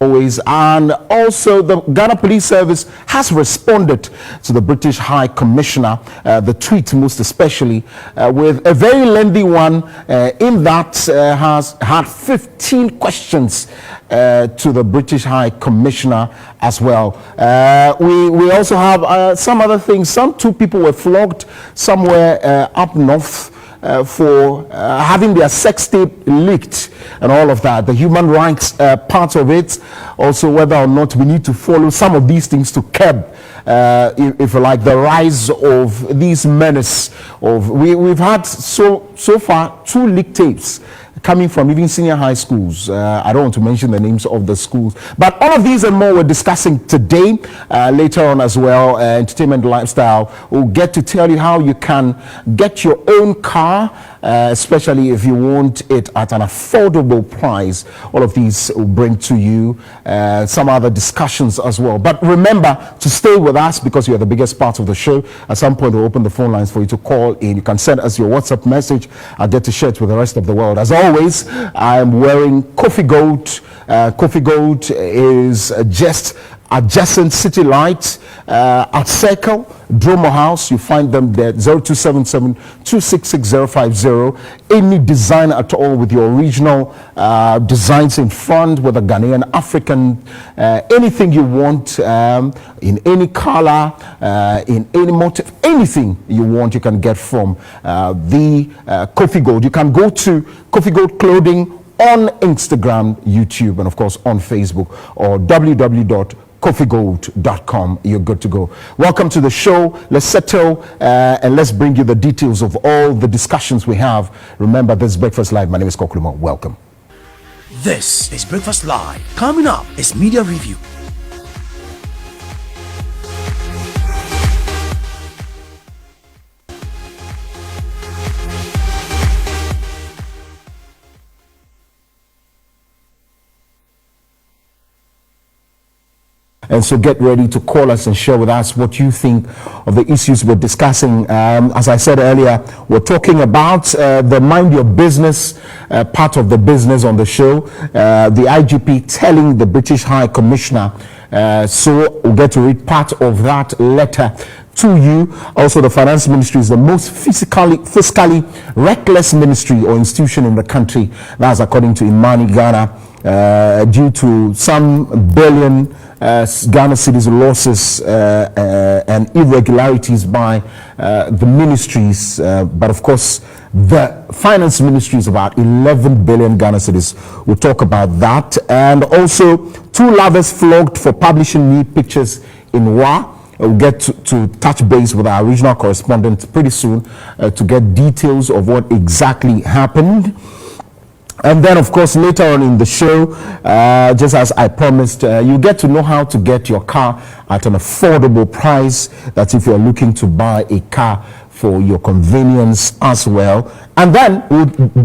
always. And also the Ghana Police Service has responded to the British High Commissioner, the tweet most especially, with a very lengthy one in that has had 15 questions to the British High Commissioner as well. We also have some other things. Some 2 people were flogged somewhere up north for having their sex tape leaked and all of that. The human rights part of it, also whether or not we need to follow some of these things to curb, if you like, the rise of these menace of we've had so far 2 leaked tapes coming from even senior high schools. I don't want to mention the names of the schools, but all of these and more we're discussing today. Later on as well, Entertainment Lifestyle will get to tell you how you can get your own car, especially if you want it at an affordable price. All of these will bring to you some other discussions as well. But remember to stay with us because you're the biggest part of the show. At some point we'll open the phone lines for you to call in. You can send us your WhatsApp message. I'll get to share it with the rest of the world. As always, I'm wearing Coffee Gold. Coffee Gold is just adjacent City Lights at Circle, Dromo House. You find them there, 0277 266 050. Any design at all with your original designs in front with a Ghanaian, African, anything you want, in any color, in any motive, anything you want, you can get from the Coffee Gold. You can go to Coffee Gold Clothing on Instagram, YouTube, and of course on Facebook, or www.coffeegold.com. You're good to go. Welcome to the show. Let's settle and let's bring you the details of all the discussions we have. Remember, this is Breakfast Live. My name is Kokuluma. Welcome. This is Breakfast Live. Coming up is Media Review. And so get ready to call us and share with us what you think of the issues we're discussing. As I said earlier, we're talking about the Mind Your Business part of the business on the show. The IGP telling the British High Commissioner. So we'll get to read part of that letter to you. Also, the Finance Ministry is the most fiscally reckless ministry or institution in the country. That's according to Imani Ghana, due to some billion Ghana cedis losses and irregularities by the ministries, but of course the Finance Ministry is about 11 billion Ghana cedis. We'll talk about that. And also 2 lovers flogged for publishing nude pictures in Wa. We'll get to touch base with our regional correspondent pretty soon to get details of what exactly happened. And then, of course, later on in the show, just as I promised, you get to know how to get your car at an affordable price. That's if you're looking to buy a car for your convenience as well. And then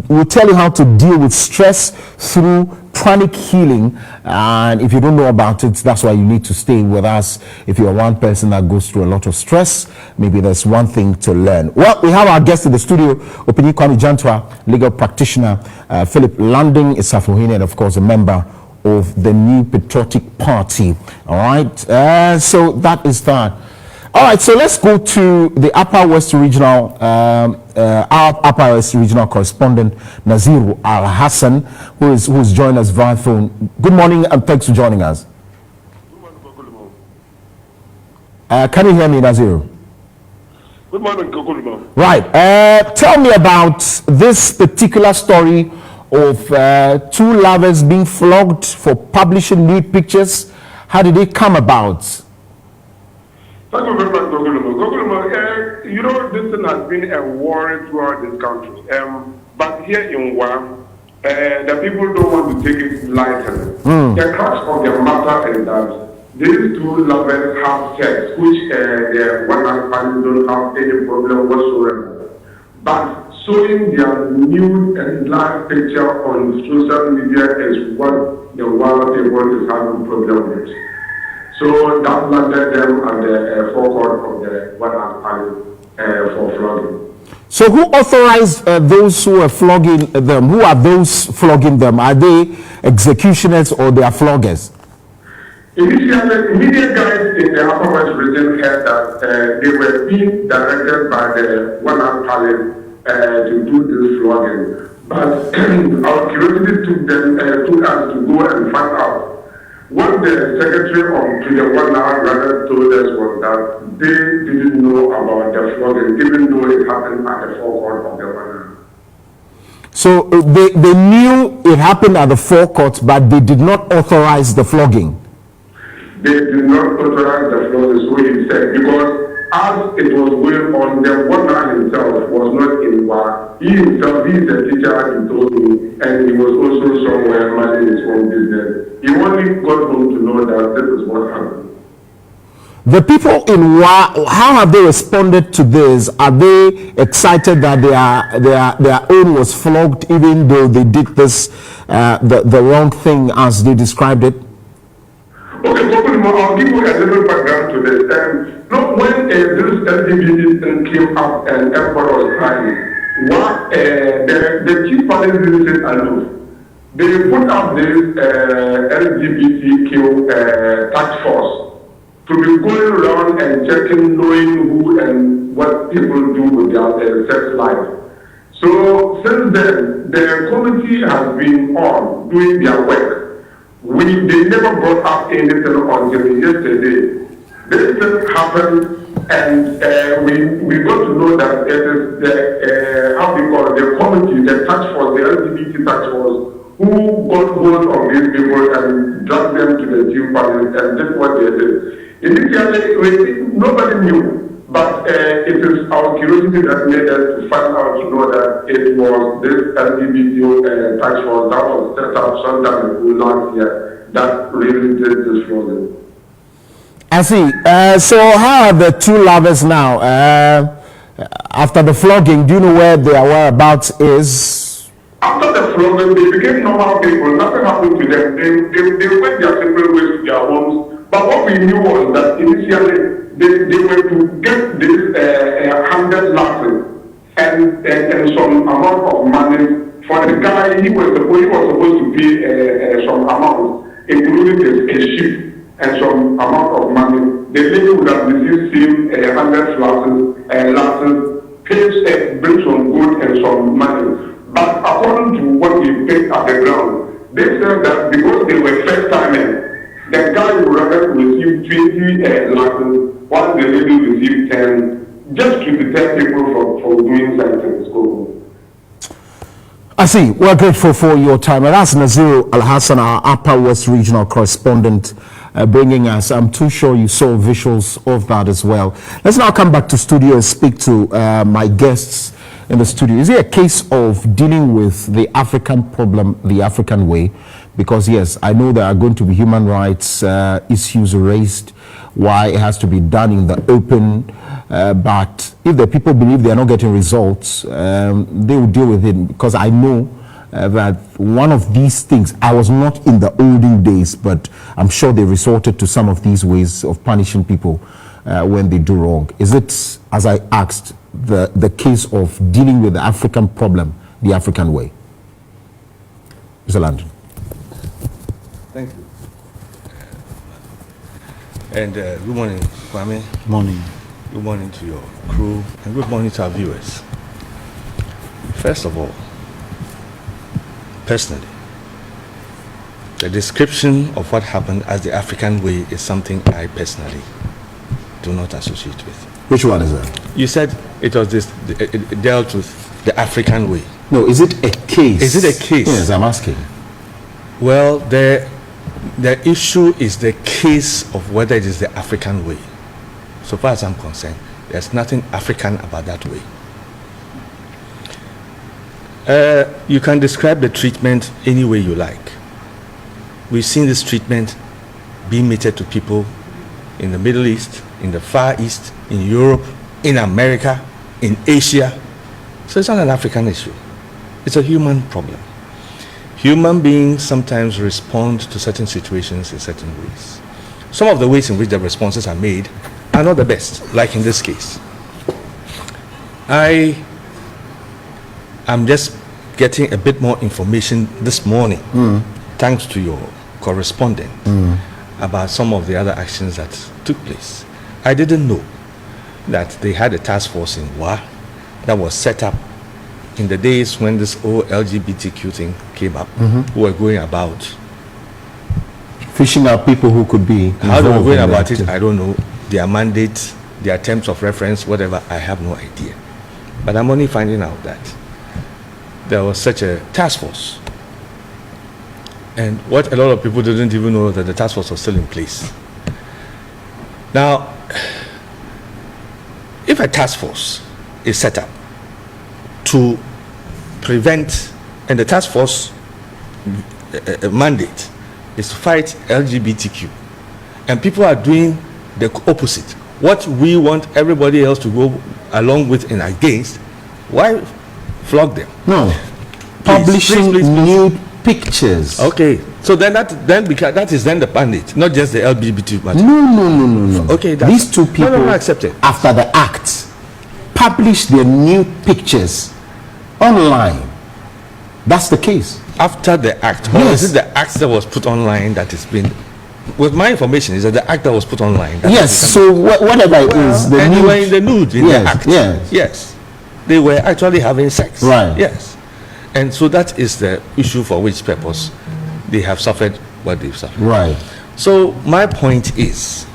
we'll tell you how to deal with stress through pranic healing. And if you don't know about it, that's why you need to stay with us. If you're one person that goes through a lot of stress, maybe there's one thing to learn. Well, we have our guest in the studio, Opini Kwame Jantwa, legal practitioner, Philip Landing Isafuhine, and of course a member of the New Patriotic Party. All right, so that is that. All right, so let's go to the Upper West Regional, our Upper West Regional correspondent, Naziru Al Hassan, who's joined us via phone. Good morning and thanks for joining us. Can you hear me, Naziru? Good morning, Kokuluma. Right. Tell me about this particular story of 2 lovers being flogged for publishing nude pictures. How did it come about? Thank you very much, Kokuluma. You know, this thing has been a war throughout this country. But here in Wa, the people don't want to take it lightly. The crux of the matter is that these 2 lovers have sex, which the one husband don't have any problem whatsoever. But showing their nude and live picture on social media is what the world people is having problem with. So that landed them at the forecourt of the one husband for flogging. So who authorized those who are flogging them? Who are those flogging them? Are they executioners or they are floggers? Initially, media guys in the Upper West region heard that they were being directed by the one-hour palace to do this flogging. But our curiosity took us to go and find out. What the secretary to the one-hour rather told us was that they didn't know about the flogging, even though it happened at the forecourt of the one-hour. So they knew it happened at the forecourt, but they did not authorize the flogging. They did not authorize the flogging, so he said, because as it was going on, the one-hour himself was not in Wa. He himself, he is a teacher, he told me, and he was also somewhere managing his own business. He only got home to know that this is what happened. The people in Wa, how have they responded to this? Are they excited that their own was flogged, even though they did this the wrong thing as they described it? Okay, I'll give you a little background to this. When this LGBT thing came up and everybody was crying, the chief police didn't sit aloof. They put up this LGBTQ task force to be going around and checking, knowing who and what people do with their sex life. So since then, the committee has been on doing their work. They never brought up anything until yesterday. This thing happened, and we got to know that it is the committee, the task force, the LGBT task force, who got hold of these people and dragged them to the chief palace and did what they did. Initially, nobody knew, but it is our curiosity that made us to find out to know that it was this LGBT task force that was set up sometime last year that really did this flogging. I see. So how are the two lovers now? After the flogging, do you know where their whereabouts is? After the flogging, they became normal people. Nothing happened to them. They went their separate ways to their homes. But what we knew was that initially they were to get this 100 lashes and some amount of money for the guy. He was supposed to pay some amount, including a ship and some amount of money. The lady would have received same 100 lashes, pays, bring some gold and some money. But according to what we picked at the ground, they said that because they were first timers, the guy would rather receive 20 lashes while the lady received 10, just to deter people from doing something. I see. We're grateful for your time. And that's Naziru Al-Hassan, our Upper West Regional Correspondent, bringing us. I'm too sure you saw visuals of that as well. Let's now come back to studio and speak to my guests in the studio. Is it a case of dealing with the African problem the African way? Because yes, I know there are going to be human rights issues raised, why it has to be done in the open, but if the people believe they are not getting results, they will deal with it. Because I know that one of these things, I was not in the olden days, but I'm sure they resorted to some of these ways of punishing people when they do wrong. Is it, as I asked, the case of dealing with the African problem the African way? Mr. Landon. Thank you. And good morning, Kwame. Good morning. Good morning to your crew, and good morning to our viewers. First of all, personally, the description of what happened as the African way is something I personally do not associate with. Which one is that? You said it was it dealt with the African way. No, is it a case? Is it a case? Yes, I'm asking. Well, the issue is the case of whether it is the African way. So far as I'm concerned, there's nothing African about that way. You can describe the treatment any way you like. We've seen this treatment being meted to people in the Middle East, in the Far East, in Europe, in America, in Asia. So it's not an African issue. It's a human problem. Human beings sometimes respond to certain situations in certain ways. Some of the ways in which the responses are made are not the best, like in this case. I am just getting a bit more information this morning, thanks to your correspondent. about some of the other actions that took place. I didn't know that they had a task force in WA that was set up in the days when this whole LGBTQ thing came up, who were going about fishing out people who could be how they were involved going in about that. it. I don't know their mandate, their terms of reference, whatever. I have no idea. But I'm only finding out that there was such a task force. And what a lot of people didn't even know that the task force was still in place. Now, if a task force is set up to prevent, and the task force mandate is to fight LGBTQ, and people are doing the opposite, what we want everybody else to go along with and against, why flog them? No, publishing nude pictures. Okay, so then because that is then the mandate, not just the LGBT matter. No. Okay, these two people, no, accept it. after the act, publish their nude pictures online. That's the case. After the act, or Yes. is it the act that was put online that has been? With my information, is that the act that was put online? That Yes. So whatever it is, the and they nude. were in the nude in Yes, the act. yes. Yes, they were actually having sex. Right. Yes, and so that is the issue for which purpose they have suffered what they've suffered. Right. So my point is,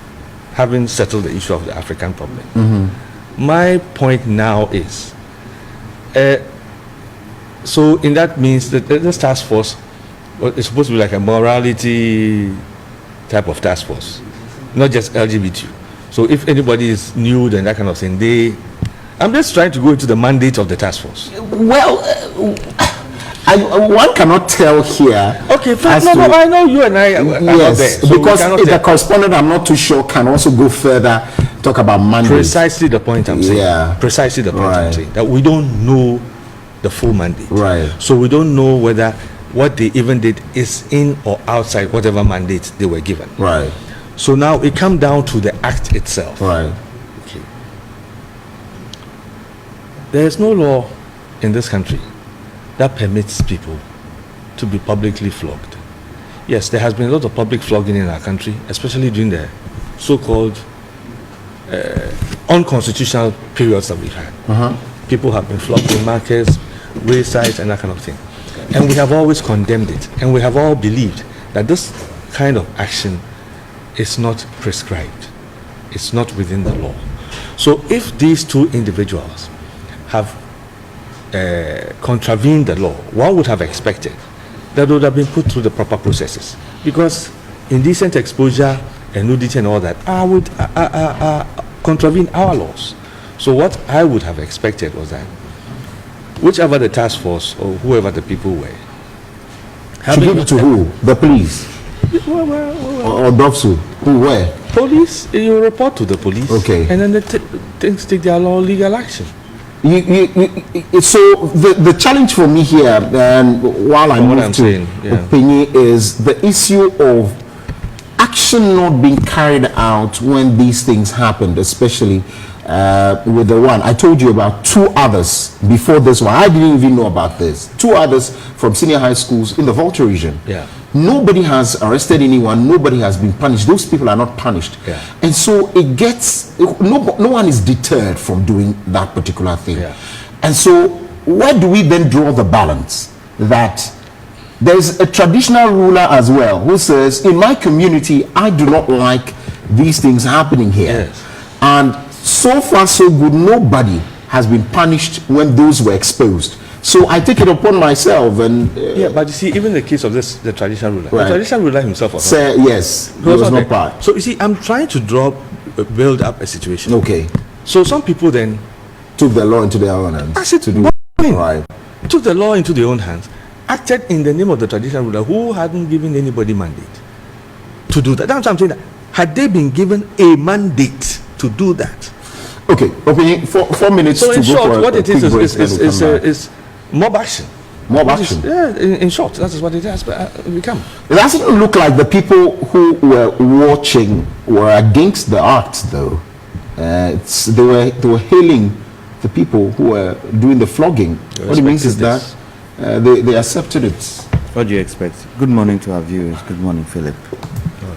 having settled the issue of the African problem, my point now is, so in that means that this task force is supposed to be like a morality type of task force, not just LGBT. So if anybody is nude and that kind of thing, I'm just trying to go into the mandate of the task force. Well, one cannot tell here. Okay, fine. as No, to- I know you and I are not there. Yes, So we because cannot the tell. correspondent, I'm not too sure, can also go further, talk about mandate. Precisely the point I'm saying. Yeah. Precisely the point I'm Right. saying. That we don't know the full mandate. Right. So we don't know whether what they even did is in or outside whatever mandate they were given. Right. So now it comes down to the act itself. Right. Okay. There is no law in this country that permits people to be publicly flogged. Yes, there has been a lot of public flogging in our country, especially during the so-called unconstitutional periods that we've had. People have been flogged in markets, waysides, and that kind of thing. And we have always condemned it. And we have all believed that this kind of action is not prescribed. It's not within the law. So if these two individuals have contravened the law, one would have expected that they would have been put through the proper processes. Because indecent exposure and nudity and all that would contravene our laws. So what I would have expected was that whichever the task force or whoever the people were, To give it to who? The police? Or DOFSU? Who, where? police, you report to the police, Okay. and then the things take their legal action. So the challenge for me here, and while I From what move I'm to saying, yeah. opinion, is the issue of action not being carried out when these things happened, especially with the one I told you about. Two others before this one, I didn't even know about this. Two others from senior high schools in the Volta region. Yeah. Nobody has arrested anyone. Nobody has been punished. Those people are not punished. Yeah. And so it gets, no one is deterred from doing that particular thing. Yeah. And so where do we then draw the balance? That there's a traditional ruler as well who says, in my community, I do not like these things happening here. Yes. And so far so good, nobody has been punished when those were exposed. So I take it upon myself and Yeah, but you see, even the case of the traditional ruler, Right. the traditional ruler himself was say yes, not, he was not not there. part. So you see, I'm trying to build up a situation. Okay, So some people then took the law into their own hands. I said, to do what do you mean? right. took the law into their own hands, acted in the name of the traditional ruler who hadn't given anybody mandate to do that. That's what I'm saying. That had they been given a mandate to do that, Okay, opinion, 4 minutes so to in go short, for what a it is quick break, then we'll come back. is mob action. Mob Which is- action. Yeah, in short, that is what it has become. It doesn't look like the people who were watching were against the act, though. They were hailing the people who were doing the flogging. What it means is that Respected they accepted it. What do you expect? Good morning to our viewers. Good morning, Philip.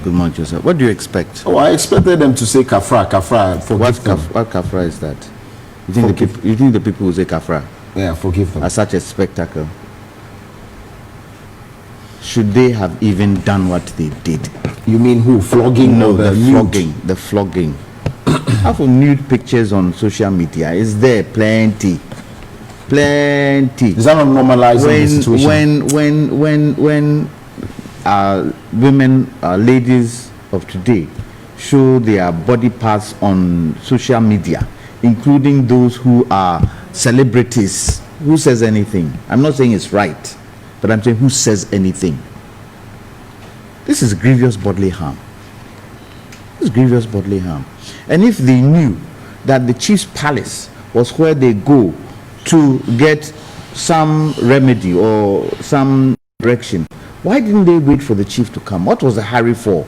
Good morning, Joseph. What do you expect? Oh, I expected them to say kafra, kafra, forgive them. What kafra is that? You think the people will say kafra? Yeah, forgive them. As such a spectacle. Should they have even done what they did? You mean who? Flogging? No, or the nude? flogging. The flogging. Half of nude pictures on social media is there plenty. Is that not normalizing the situation? When women, ladies of today show their body parts on social media, including those who are celebrities, who says anything? I'm not saying it's right, but I'm saying who says anything? This is grievous bodily harm. This is grievous bodily harm. And if they knew that the chief's palace was where they go to get some remedy or some direction, why didn't they wait for the chief to come? What was the hurry for?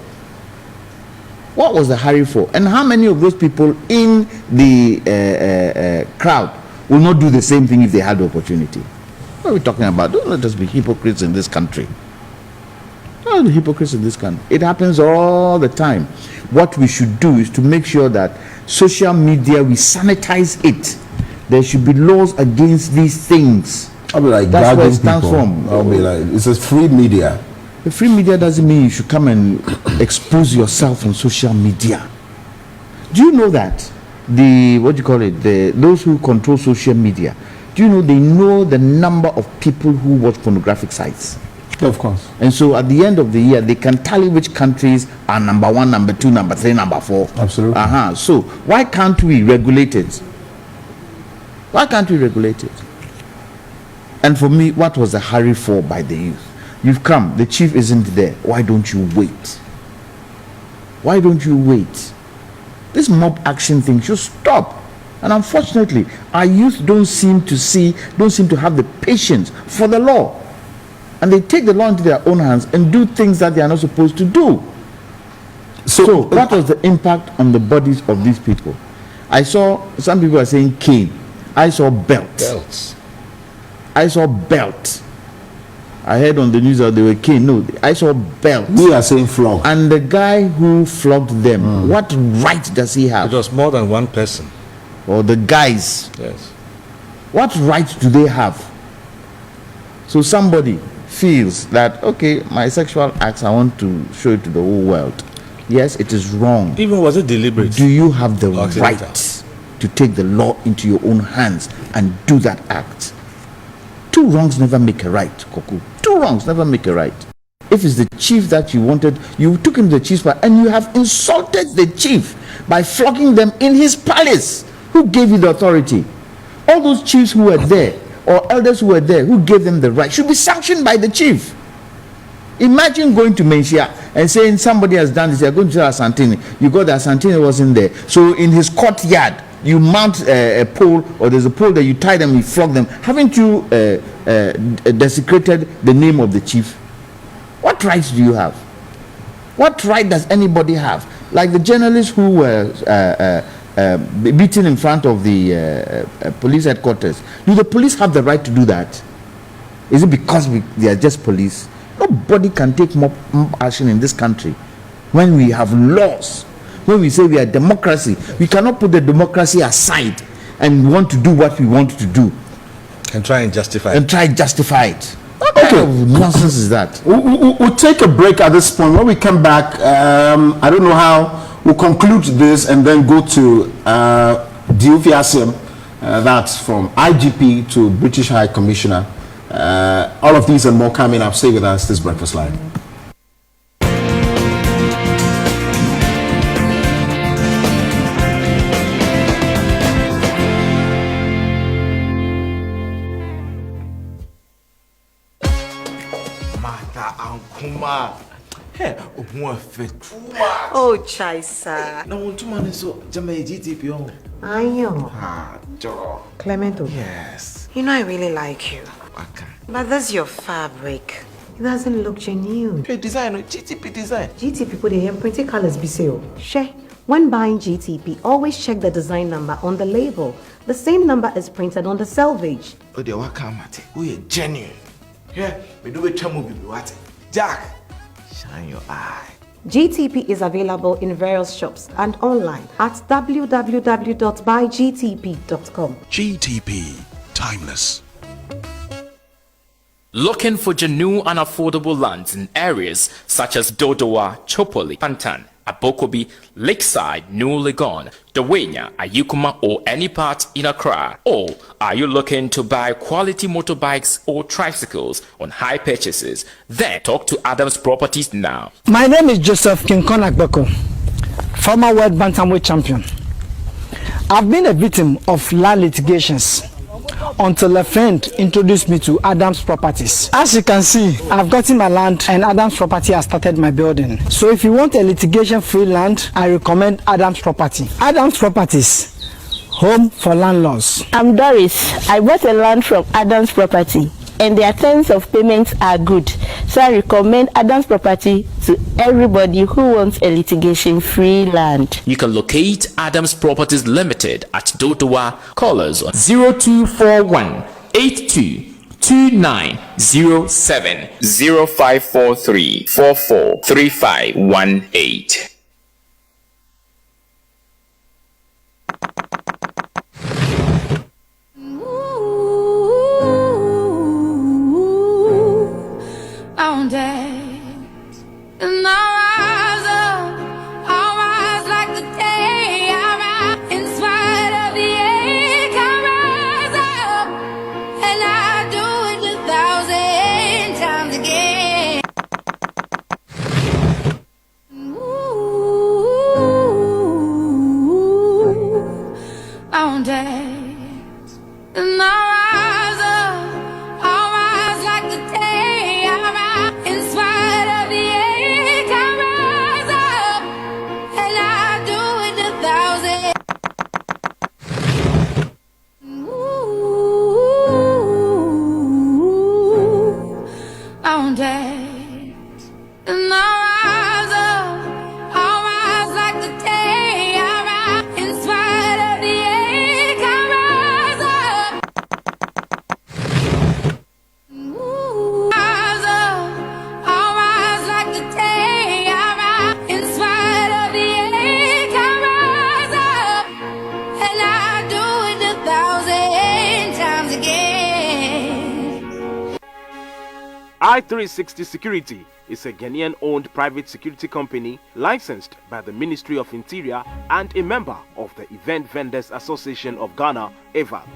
What was the hurry for? And how many of those people in the crowd will not do the same thing if they had the opportunity? What are we talking about? Don't let us be hypocrites in this country. Don't be hypocrites in this country. It happens all the time. What we should do is to make sure that social media, we sanitize it. There should be laws against these things. I'll be like, that's where it stands from. I'll be like, it's a free media. The free media doesn't mean you should come and expose yourself on social media. Do you know that those who control social media, do you know they know the number of people who watch pornographic sites? Of course. And so at the end of the year, they can tally which countries are number 1, number 2, number 3, number 4. Absolutely. So why can't we regulate it? Why can't we regulate it? And for me, what was the hurry for by the youth? You've come, the chief isn't there. Why don't you wait? Why don't you wait? This mob action thing should stop. And unfortunately, our youth don't seem to have the patience for the law. And they take the law into their own hands and do things that they are not supposed to do. So what was the impact on the bodies of these people? I saw some people are saying cane. I saw belts. I saw belt. I heard on the news that they were cane. No, I saw belt. We are saying flog. And the guy who flogged them, what right does he have? It was more than one person. Or the guys. Yes. What right do they have? So somebody feels that, okay, my sexual acts, I want to show it to the whole world. Yes, it is wrong. Even was it deliberate? Do you have the Accidental. right to take the law into your own hands and do that act? Two wrongs never make a right, Koku. Two wrongs never make a right. If it's the chief that you wanted, you took him to the chief's palace and you have insulted the chief by flogging them in his palace. Who gave you the authority? All those chiefs who were there, or elders who were there, who gave them the right, should be sanctioned by the chief. Imagine going to Menchia and saying somebody has done this, you're going to tell Asantini, you got that Asantini wasn't there. So in his courtyard, you mount a pole, or there's a pole that you tie them, you flog them. Haven't you desecrated the name of the chief? What rights do you have? What right does anybody have? Like the journalists who were beaten in front of the police headquarters. Do the police have the right to do that? Is it because they are just police? Nobody can take mob action in this country when we have laws. When we say we are democracy, we cannot put the democracy aside and want to do what we want to do And try and justify and try to justify it. What kind of nonsense is that? We'll take a break at this point. When we come back, I don't know how we'll conclude this and then go to Diofiasim, that's from IGP to British High Commissioner. All of these and more coming up. Stay with us. This is Breakfast Live. Hey, Oh, Chaisa. no one to man so Jamaica GTP on. I know. Ah, Joe. Clemento. Yes. You know I really like you. Okay. But that's your fabric. It doesn't look genuine. Hey, design, GTP design. GTP put a printed colors be sale. She. When buying GTP, always check the design number on the label. The same number is printed on the selvage. Oh, they work out, Mate. We are genuine. Yeah, we do a trouble with what? Jack, shine your eye. GTP is available in various shops and online at www.buygtp.com. GTP, timeless. Looking for genuine and affordable lands in areas such as Dodowa, Chopoli, Pantan, Abokobi, Lakeside, New Legon, Dawenya, Ayukuma, or any part in Accra? Or are you looking to buy quality motorbikes or tricycles on high purchases? Then talk to Adams Properties now. My name is Joseph Kinkon Agbeko, former world bantamweight champion. I've been a victim of land litigations until a friend introduced me to Adams Properties. As you can see, I've gotten my land and Adams Property has started my building. So if you want a litigation-free land, I recommend Adams Property. Adams Properties, home for landlords. I'm Doris. I bought a land from Adams Property and their terms of payments are good. So I recommend Adams Property to everybody who wants a litigation-free land. You can locate Adams Properties Limited at Dodowa. Call us on 0241 822907 0543 443518. And I rise like the day. I rise in spite of the ache. I rise up, and I do it 1,000 times again. Ooh, I'm dead, and I rise up. I rise like the day. I rise in spite of the ache. I rise up, and I do it 1,000. Ooh, I'm dead, and I rise up. I rise like the day. I rise in spite of the ache. I rise up. Rise up, I'll rise like the day. I rise in spite of the ache. I rise up, and I do it 1,000 times again. I360 Security is a Ghanaian-owned private security company licensed by the Ministry of Interior and a member of the Event Vendors Association of Ghana, EVAG.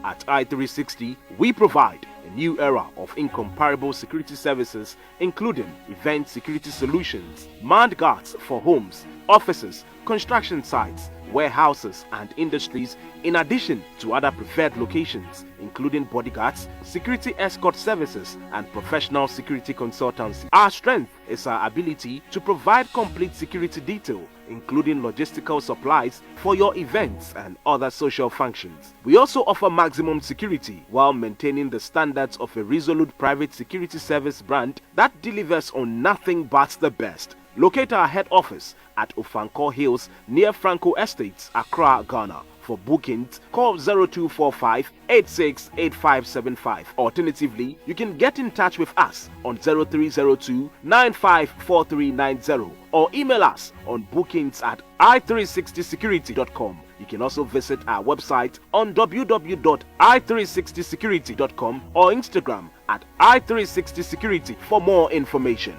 At I360, we provide a new era of incomparable security services, including event security solutions, manned guards for homes, offices, construction sites, warehouses, and industries, in addition to other preferred locations, including bodyguards, security escort services, and professional security consultancy. Our strength is our ability to provide complete security detail, including logistical supplies for your events and other social functions. We also offer maximum security while maintaining the standards of a resolute private security service brand that delivers on nothing but the best. Locate our head office at Ofankor Hills near Franco Estates, Accra, Ghana. For bookings, call 0245 868575. Alternatively, you can get in touch with us on 0302 954390 or email us on bookings@i360security.com. You can also visit our website on www.i360security.com or Instagram at i360security for more information.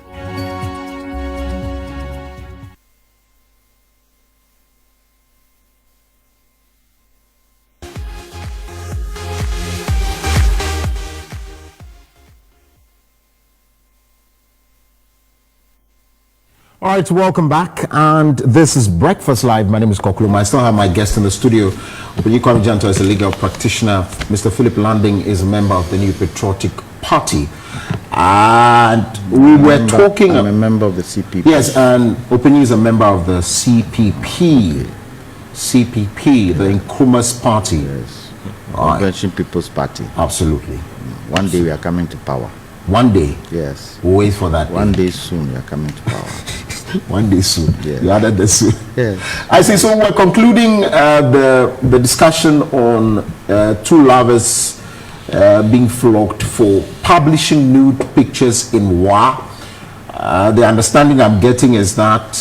All right, welcome back, and this is Breakfast Live. My name is Kokuluma. I still have my guest in the studio. Openyiko Janto is a legal practitioner. Mr. Philip Landing is a member of the New Patriotic Party. And we were talking... I'm a member of the CPP. Yes, and Openyiko is a member of the CPP. CPP, the Nkrumah's Party. Yes. Convention People's Party. Absolutely. One day we are coming to power. One day? Yes. We'll wait for that. One day soon we are coming to power. One day soon. Yes. You added the soon. Yes. I see. So we're concluding the discussion on two lovers being flogged for publishing nude pictures in WA. The understanding I'm getting is that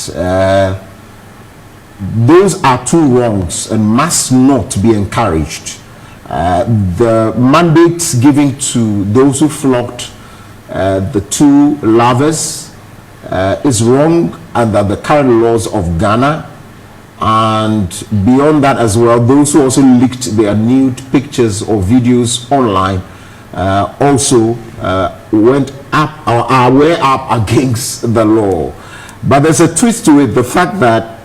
those are two wrongs and must not be encouraged. The mandate given to those who flogged the two lovers is wrong under the current laws of Ghana, and beyond that as well, those who also leaked their nude pictures or videos online also went up or were up against the law. But there's a twist to it, the fact that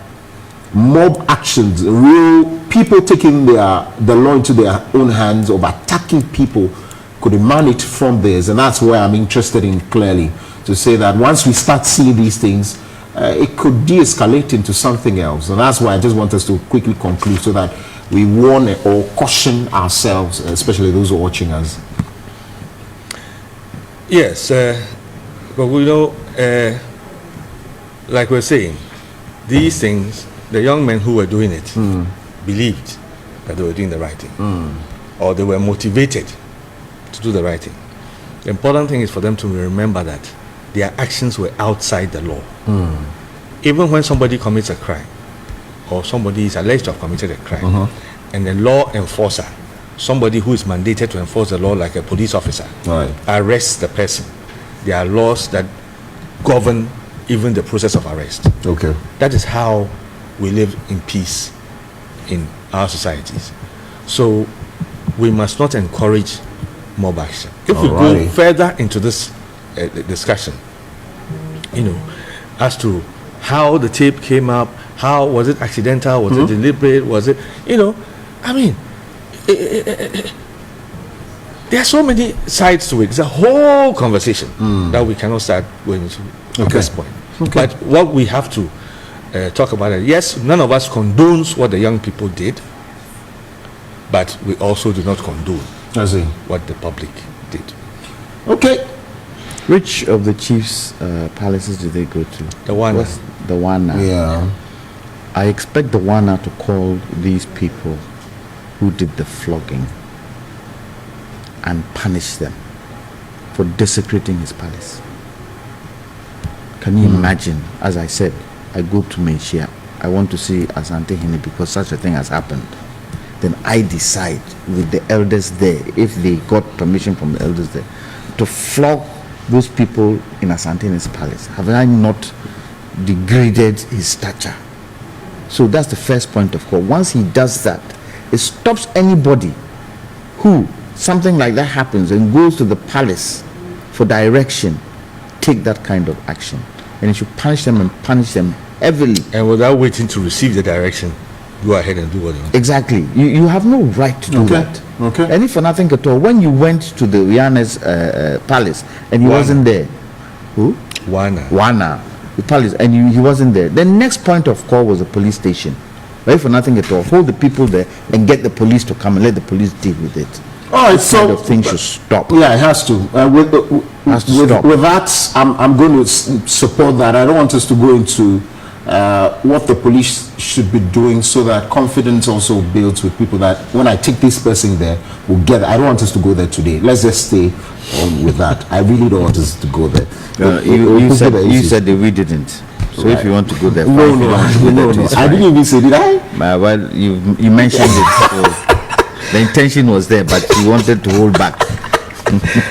mob actions, real people taking the law into their own hands of attacking people, could emanate from this. And that's where I'm interested in clearly to say that once we start seeing these things, it could de-escalate into something else. And that's why I just want us to quickly conclude so that we warn or caution ourselves, especially those who are watching us. Yes, but we know, like we're saying, these things, the young men who were doing it believed that they were doing the right thing, or they were motivated to do the right thing. The important thing is for them to remember that their actions were outside the law. Even when somebody commits a crime, or somebody is alleged to have committed a crime, and the law enforcer, somebody who is mandated to enforce the law like a police officer, arrests the person, there are laws that govern even the process of arrest. Okay. That is how we live in peace in our societies. So we must not encourage mob action. If we go further into this discussion, as to how the tape came up, how was it accidental, was it deliberate, was it, I mean, there are so many sides to it. It's a whole conversation that we cannot start going into at this point. But what we have to talk about it, yes, none of us condones what the young people did, but we also do not condone what the public did. Okay. Which of the chief's palaces did they go to? The one. The one. Yeah. I expect the one to call these people who did the flogging and punish them for desecrating his palace. Can you imagine? As I said, I go to Menchia, I want to see Asante Hene because such a thing has happened. Then I decide with the elders there, if they got permission from the elders there, to flog those people in Asante Hene's palace. Have I not degraded his stature? So that's the first point of call. Once he does that, it stops anybody who something like that happens and goes to the palace for direction, take that kind of action. And you should punish them and punish them heavily. And without waiting to receive the direction, go ahead and do what you want. Exactly. You have no right to do that. Okay. And if for nothing at all, when you went to the Rihanna's palace and he wasn't there, who? Wana. The palace, and he wasn't there. The next point of call was the police station. Right, for nothing at all, hold the people there and get the police to come and let the police deal with it. All right, so kind of thing should stop. Yeah, it has to. With that, I'm going to support that. I don't want us to go into what the police should be doing so that confidence also builds with people that when I take this person there, we'll get it. I don't want us to go there today. Let's just stay on with that. I really don't want us to go there. You said that we didn't. So if you want to go there, no, I didn't even say, did I? Well, you mentioned it. So the intention was there, but you wanted to hold back.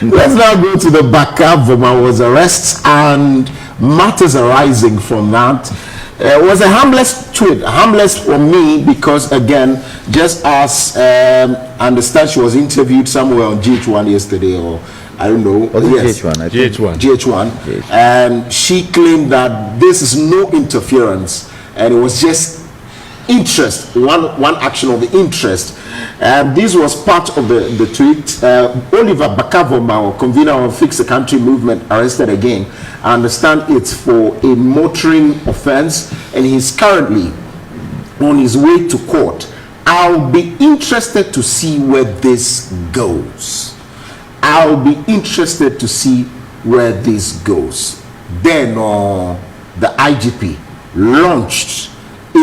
Let's now go to the Bakavuma's arrest and matters arising from that. It was a harmless tweet, harmless for me because again, just as I understand she was interviewed somewhere on GH1 yesterday, or I don't know. Yes, GH1. And she claimed that this is no interference, and it was just interest, one action of the interest. This was part of the tweet. Oliver Bakavoma, or convener of Fix the Country movement, arrested again. I understand it's for a motoring offense, and he's currently on his way to court. I'll be interested to see where this goes. I'll be interested to see where this goes. Then the IGP launched a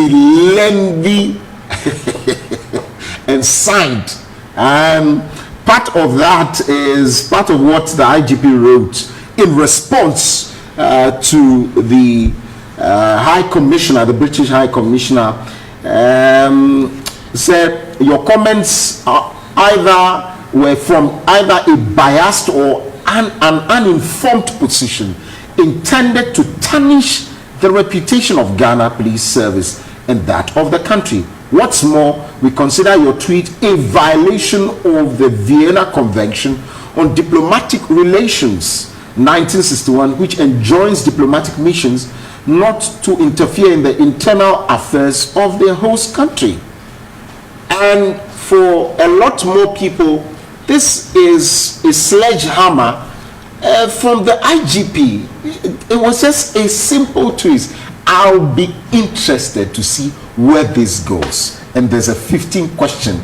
lengthy and signed. Part of that is part of what the IGP wrote in response to the High Commissioner, the British High Commissioner, said your comments are were from either a biased or an uninformed position intended to tarnish the reputation of Ghana Police Service and that of the country. What's more, we consider your tweet a violation of the Vienna Convention on Diplomatic Relations 1961, which enjoins diplomatic missions not to interfere in the internal affairs of the host country. And for a lot more people, this is a sledgehammer from the IGP. It was just a simple tweet. I'll be interested to see where this goes. And there's a 15 question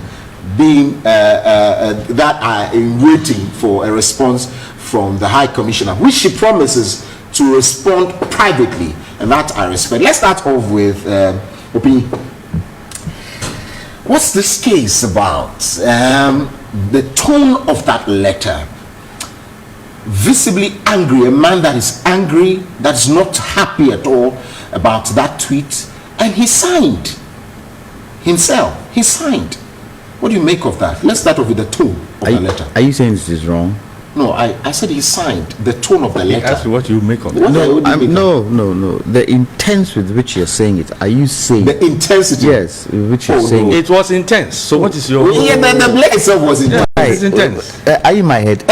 being that are in waiting for a response from the High Commissioner, which she promises to respond privately, and that I respect. Let's start off with Opi. What's this case about? The tone of that letter, visibly angry, a man that is angry, that's not happy at all about that tweet, and he signed himself. He signed. What do you make of that? Let's start off with the tone of the letter. Are you saying this is wrong? No, I said he signed. The tone of the letter. Ask what you make of it. No. The intent with which you're saying it. Are you saying the intensity? Yes, with which you're saying it was intense. So what is your? Yeah, the letter itself was intense. Yeah, it's intense. Are you in my head?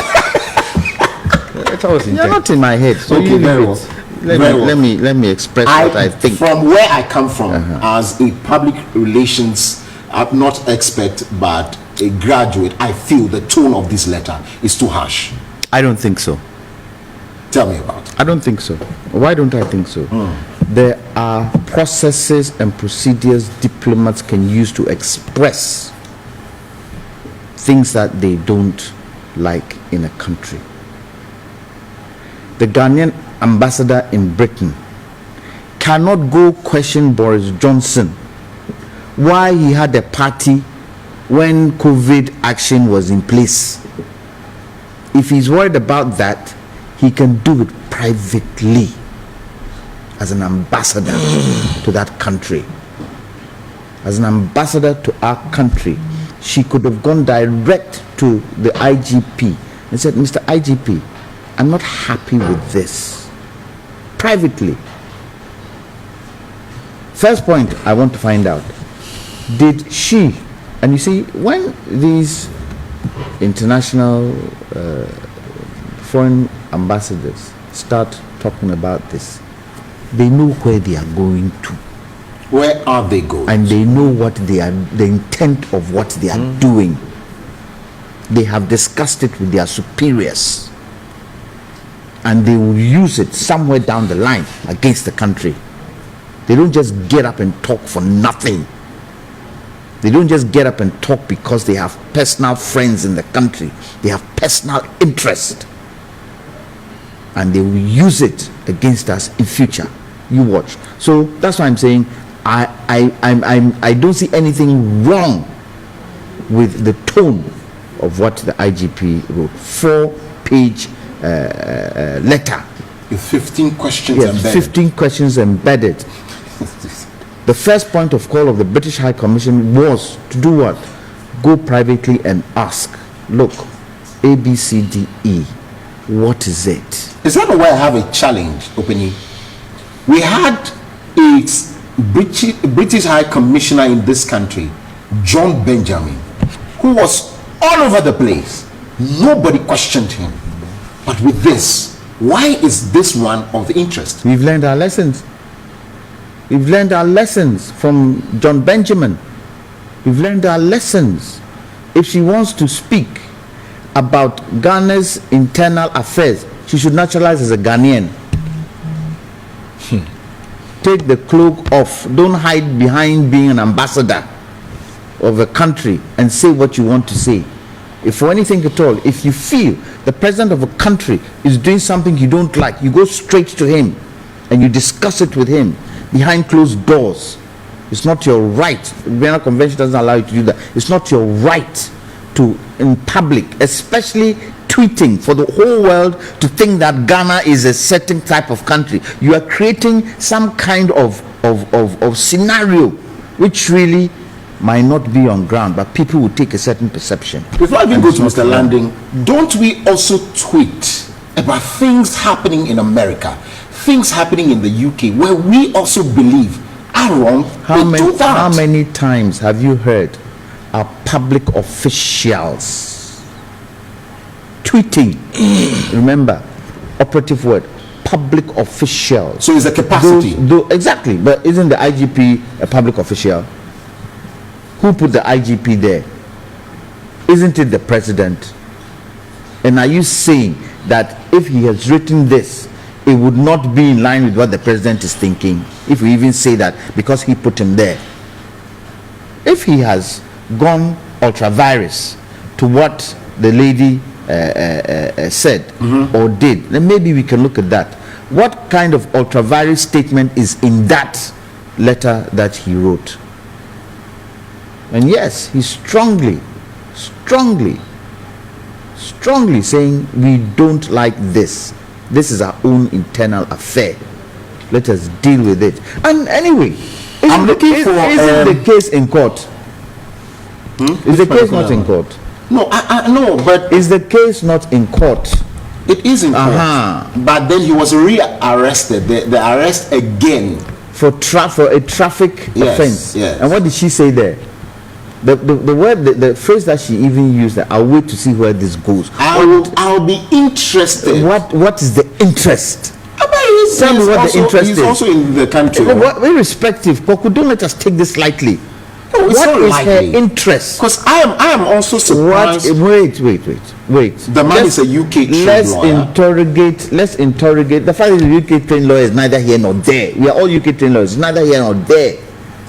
You're not in my head. So okay, very well. Let me express what I think. From where I come from, as a public relations, not expert, but a graduate, I feel the tone of this letter is too harsh. I don't think so. Tell me about it. I don't think so. Why don't I think so? There are processes and procedures diplomats can use to express things that they don't like in a country. The Ghanaian ambassador in Britain cannot go question Boris Johnson why he had a party when COVID action was in place. If he's worried about that, he can do it privately as an ambassador to that country. As an ambassador to our country, she could have gone direct to the IGP and said, Mr. IGP, I'm not happy with this. Privately. First point I want to find out, did she, and you see, when these international foreign ambassadors start talking about this, they know where they are going to. Where are they going? And they know what they are, the intent of what they are doing. They have discussed it with their superiors, and they will use it somewhere down the line against the country. They don't just get up and talk for nothing. They don't just get up and talk because they have personal friends in the country. They have personal interest, and they will use it against us in future. You watch. So that's why I'm saying I don't see anything wrong with the tone of what the IGP wrote. 4-page letter with 15 questions embedded. 15 questions embedded. The first point of call of the British High Commission was to do what? Go privately and ask, look, A, B, C, D, E, what is it? Is that why I have a challenge, Openi? We had a British High Commissioner in this country, John Benjamin, who was all over the place. Nobody questioned him. But with this, why is this one of interest? We've learned our lessons. We've learned our lessons from John Benjamin. We've learned our lessons. If she wants to speak about Ghana's internal affairs, she should naturalize as a Ghanaian. Take the cloak off. Don't hide behind being an ambassador of a country and say what you want to say. If for anything at all, if you feel the president of a country is doing something you don't like, you go straight to him and you discuss it with him behind closed doors. It's not your right. The Vienna Convention doesn't allow you to do that. It's not your right to, in public, especially tweeting for the whole world to think that Ghana is a certain type of country. You are creating some kind of scenario which really might not be on ground, but people will take a certain perception. Before I even go to Mr. Landing, don't we also tweet about things happening in America, things happening in the UK, where we also believe are wrong? How many times have you heard our public officials tweeting? Remember, operative word, public official. So it's a capacity. Exactly, but isn't the IGP a public official? Who put the IGP there? Isn't it the president? And are you saying that if he has written this, it would not be in line with what the president is thinking? If we even say that because he put him there. If he has gone ultra-virus to what the lady said or did, then maybe we can look at that. What kind of ultra-virus statement is in that letter that he wrote? And yes, he's strongly saying we don't like this. This is our own internal affair. Let us deal with it. And anyway, isn't the case in court? Is the case not in court? No, no, but is the case not in court? It is in court. But then he was re-arrested. The arrest again for a traffic offense. Yes. And what did she say there? The word, the phrase that she even used, that I'll wait to see where this goes. I'll be interested. What is the interest? Tell me what the interest is. He's also in the country. Irrespective, Poku, don't let us take this lightly. No, what is her interest? Because I am also surprised. Wait. The man is a UK trained lawyer. Let's interrogate. The fact that the UK trained lawyer is neither here nor there. We are all UK trained lawyers. It's neither here nor there.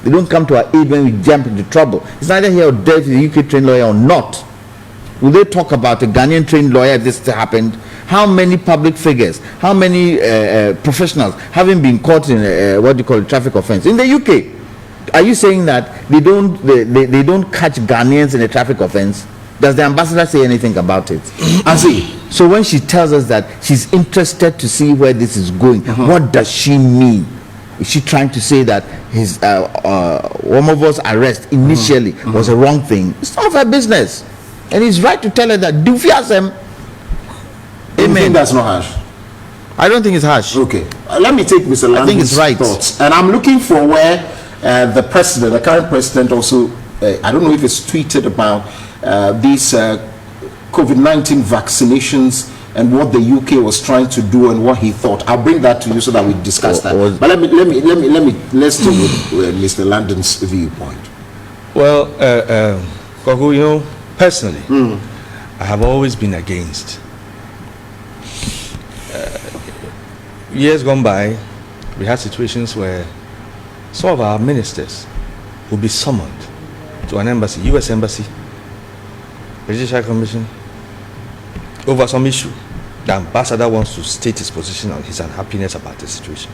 They don't come to our aid when we jump into trouble. It's neither here or there if the UK trained lawyer or not. Will they talk about a Ghanaian trained lawyer if this happened? How many public figures, how many professionals having been caught in traffic offense in the UK? Are you saying that they don't catch Ghanaians in a traffic offense? Does the ambassador say anything about it? I see. So when she tells us that she's interested to see where this is going, what does she mean? Is she trying to say that his Womovo's arrest initially was a wrong thing? It's none of her business, and he's right to tell her that. Do fiasem. Amen. That's not harsh. I don't think it's harsh. Okay, let me take Mr. Landing's thoughts, and I'm looking for where the president, the current president, also I don't know if it's tweeted about these COVID-19 vaccinations and what the UK was trying to do and what he thought. I'll bring that to you so that we discuss that. But let's deal with Mr. Landon's viewpoint. Well, Kogu, you know, personally, I have always been against. Years gone by, we had situations where some of our ministers would be summoned to an embassy, US embassy, British High Commission, over some issue. The ambassador wants to state his position on his unhappiness about the situation.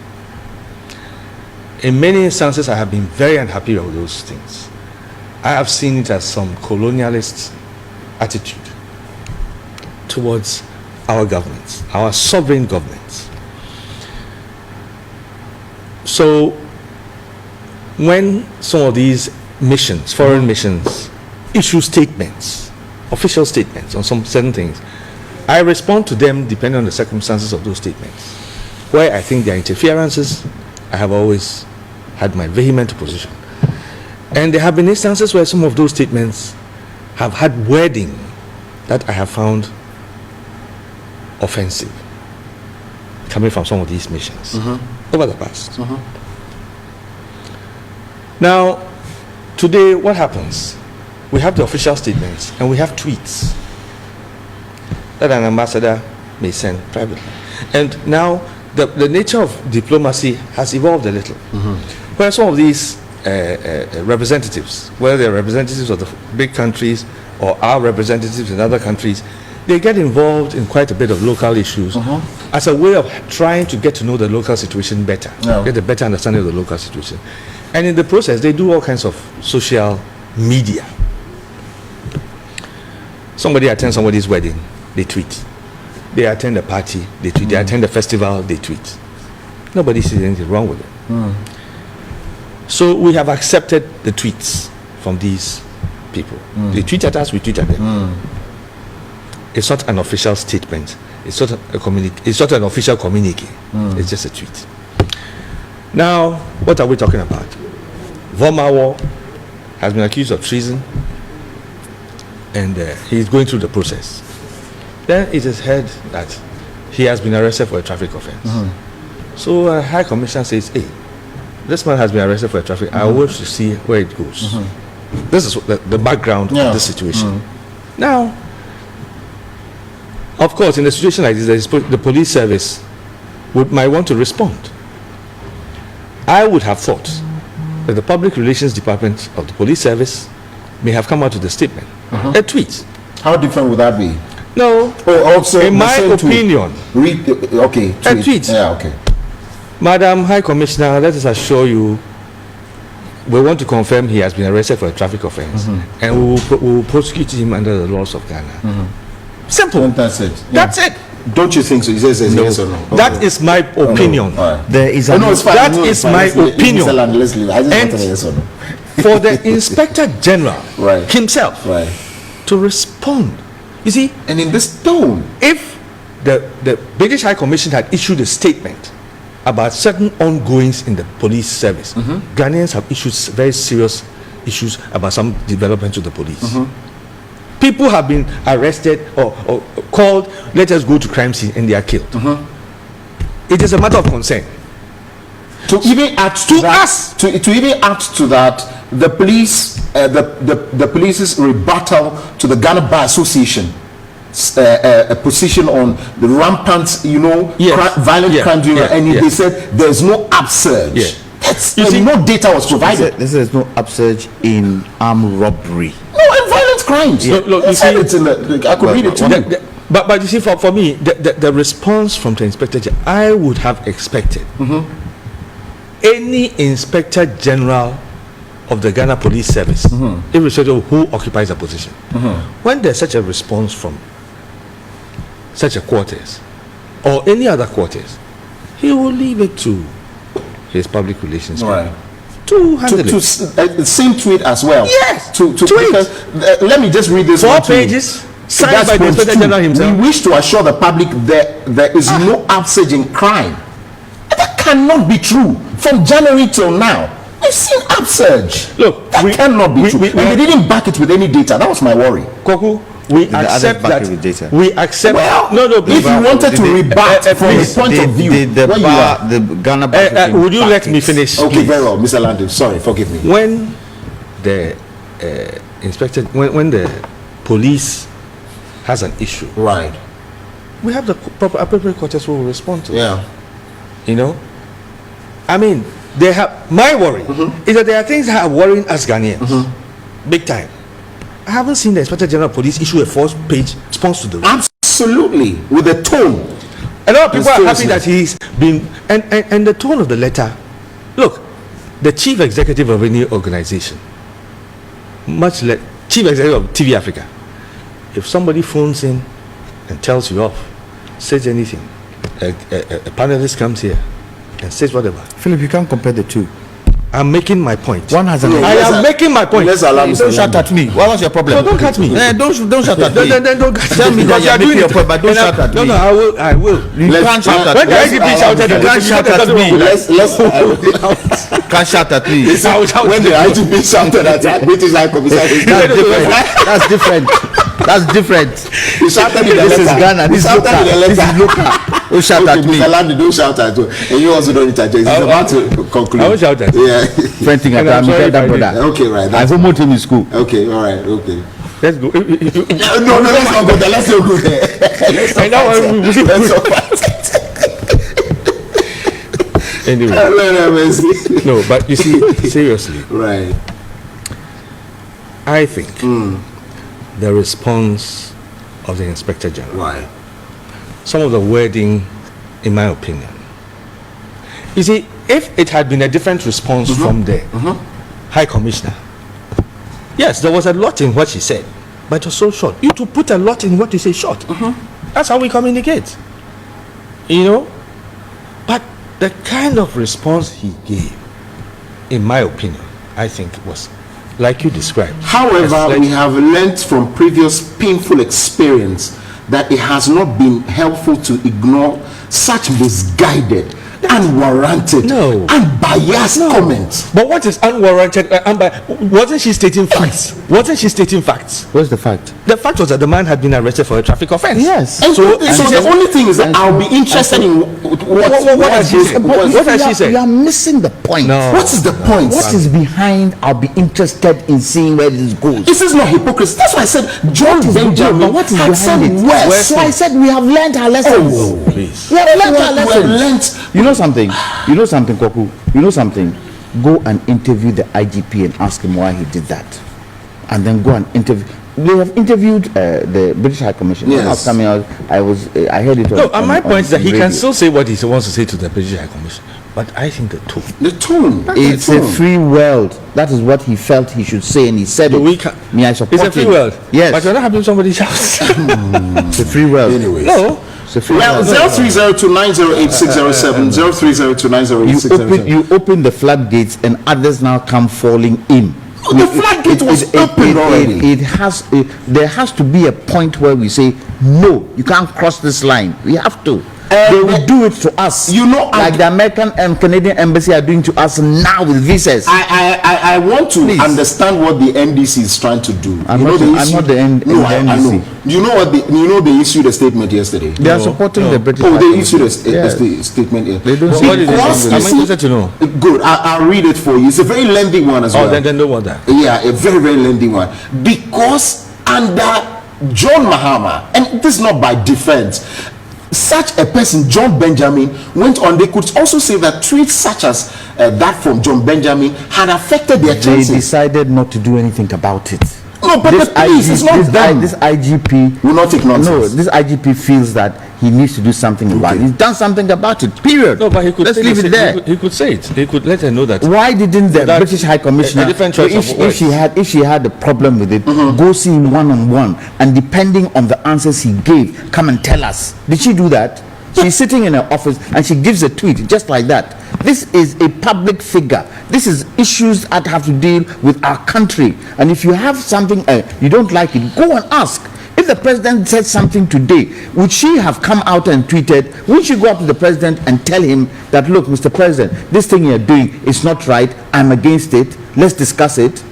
In many instances, I have been very unhappy with those things. I have seen it as some colonialist attitude towards our governments, our sovereign governments. So when some of these missions, foreign missions, issue statements, official statements on some certain things, I respond to them depending on the circumstances of those statements. Where I think there are interferences, I have always had my vehement position. And there have been instances where some of those statements have had wording that I have found offensive coming from some of these missions over the past. Now, today what happens? We have the official statements and we have tweets that an ambassador may send privately. And now the nature of diplomacy has evolved a little. Where some of these representatives, whether they're representatives of the big countries or our representatives in other countries, they get involved in quite a bit of local issues as a way of trying to get to know the local situation better, get a better understanding of the local situation. And in the process, they do all kinds of social media. Somebody attends somebody's wedding, they tweet. They attend a party, they tweet. They attend a festival, they tweet. Nobody sees anything wrong with it. So we have accepted the tweets from these people. They tweet at us, we tweet at them. It's not an official statement. It's not it's not an official communique. It's just a tweet. Now, what are we talking about? Vomawo has been accused of treason, and he's going through the process. Then it is heard that he has been arrested for a traffic offense. So a high commissioner says, hey, this man has been arrested for a traffic. I wish to see where it goes. This is the background of the situation. Now, of course, in a situation like this, the police service might want to respond. I would have thought that the public relations department of the police service may have come out with a statement, a tweet. How different would that be? No. Also, in my opinion, a tweet. Yeah, okay. Madam High Commissioner, let us assure you, we want to confirm he has been arrested for a traffic offense, and we will prosecute him under the laws of Ghana. Simple. And that's it. That's it. Don't you think so? He says yes or no. Okay. That is my opinion. There is that is my opinion. And yes or no. For the Inspector General himself to respond. You see, and in this tone, if the British High Commission had issued a statement about certain ongoings in the police service, Ghanaians have issued very serious issues about some developments with the police. People have been arrested or called, let us go to crime scene, and they are killed. It is a matter of concern. To even add to that, to even add to that, the police, the police's rebuttal to the Ghana Bar Association, a position on the rampant, violent crime doing, and they said there's no upsurge. No data was provided. This is no upsurge in armed robbery. No, and violent crimes. Look, you see, it's in I could read it to you. But you see, for me, the response from the Inspector General, I would have expected any Inspector General of the Ghana Police Service, irrespective of who occupies a position, when there's such a response from such a quarters or any other quarters, he will leave it to his public relations to handle it. The same tweet as well. Yes. Because, let me just read this 4 one pages signed by the Inspector General himself. We wish to assure the public that there is no upsurge in crime. That cannot be true. From January till now, we've seen upsurge. Look, that cannot be true. And they didn't back it with any data. That was my worry. Koku, we accept that. We accept. Well, if you wanted to rebut from the point of view, the Ghana Bar would you let me finish? Okay, very well, Mr. Landon. Sorry, forgive me. When the inspector, when the police has an issue, we have the proper appropriate quarters who will respond to it. I mean, they have my worry is that there are things that are worrying us Ghanaians, big time. I haven't seen the Inspector General of Police issue a 4-page response to the absolutely with a tone. A lot of people are happy that he's been and the tone of the letter. Look, the chief executive of any organization, chief executive of TV Africa, if somebody phones in and tells you off, says anything, a panelist comes here and says whatever. Philip, you can't compare the two. I'm making my point. One has an I am making my point. Don't shout at me. What was your problem? No, don't cut me. Don't shout at me. Then don't cut me. Tell me that you are making your point, but don't shout at me. No, I will. You can't shout at me. When the IGP shouted, you can't shout at me. Can't shout at me. When the IGP shouted at British High Commissioner, that's different. That's different. You shouted in the letter. This is Ghana. This is local. Don't shout at me. Mr. Landy, don't shout at you. And you also don't interject. He's about to conclude. I will shout at you. Friend thing at that brother. Okay, right. I homered him in school. Okay, all right, okay. Let's go. No, let's not go there. Let's not go there. Let's not Anyway. No, but you see, seriously. Right. I think the response of the Inspector General, some of the wording, in my opinion, you see, if it had been a different response from the High Commissioner, yes, there was a lot in what she said but it was so short. You to put a lot in what you say short. That's how we communicate. You know? But the kind of response he gave, in my opinion, I think was like you described. However, we have learnt from previous painful experience that it has not been helpful to ignore such misguided, unwarranted, and biased comments. But what is unwarranted? Wasn't she stating facts? Wasn't she stating facts? What's the fact? The fact was that the man had been arrested for a traffic offense. Yes. And so the only thing is that I'll be interested in what has she said. What has she said? You are missing the point. No. What is the point? What is behind? I'll be interested in seeing where this goes. This is not hypocrisy. That's why I said John Benjamin what is had said behind it? worse. So I said we have learned our lessons. Oh, please. We have learned our lessons. You know something? You know something, Koku? You know something? Go and interview the IGP and ask him why he did that. And then go and interview. They have interviewed the British High Commission. Yes. I was coming out. I heard it. No, and my point is that he can still say what he wants to say to the British High Commission. But I think the tone. It's a free world. That is what he felt he should say, and he said it. Me, I support it's a free him. world. Yes. But you're not having somebody shout. It's a free world. Anyways. No. Well, 03029086607, 03029086607. You open the floodgates, and others now come falling in. The floodgate was open already. There has to be a point where we say, no, you can't cross this line. We have to. They will do it to us. You know, like the American and Canadian embassy are doing to us now with visas. I want to understand what the NDC is trying to do. I'm not the NDC. I know. You know they issued a statement yesterday. They are supporting the British. Oh, they issued a statement. They don't say what did they say? I'm interested to know. Good. I'll read it for you. It's a very lengthy one as well. Oh, then don't want that. Yeah, a very, very lengthy one. Because under John Mahama, and this is not by defense, such a person, John Benjamin, went on. They could also say that tweets such as that from John Benjamin had affected their chances. They decided not to do anything about it. No, but it's not them. This IGP will not take nonsense. No, this IGP feels that he needs to do something about it. He's done something about it. Period. No, but he could. Let's leave it there. He could say it. He could let her know that. Why didn't the British High Commissioner, if she had a problem with it, go see him one-on-one, and depending on the answers he gave, come and tell us? Did she do that? She's sitting in her office and she gives a tweet just like that. This is a public figure. This is issues that have to deal with our country. And if you have something you don't like it, go and ask. If the president said something today, would she have come out and tweeted? Would she go up to the president and tell him that, look, Mr. President, this thing you're doing is not right. I'm against it. Let's discuss it.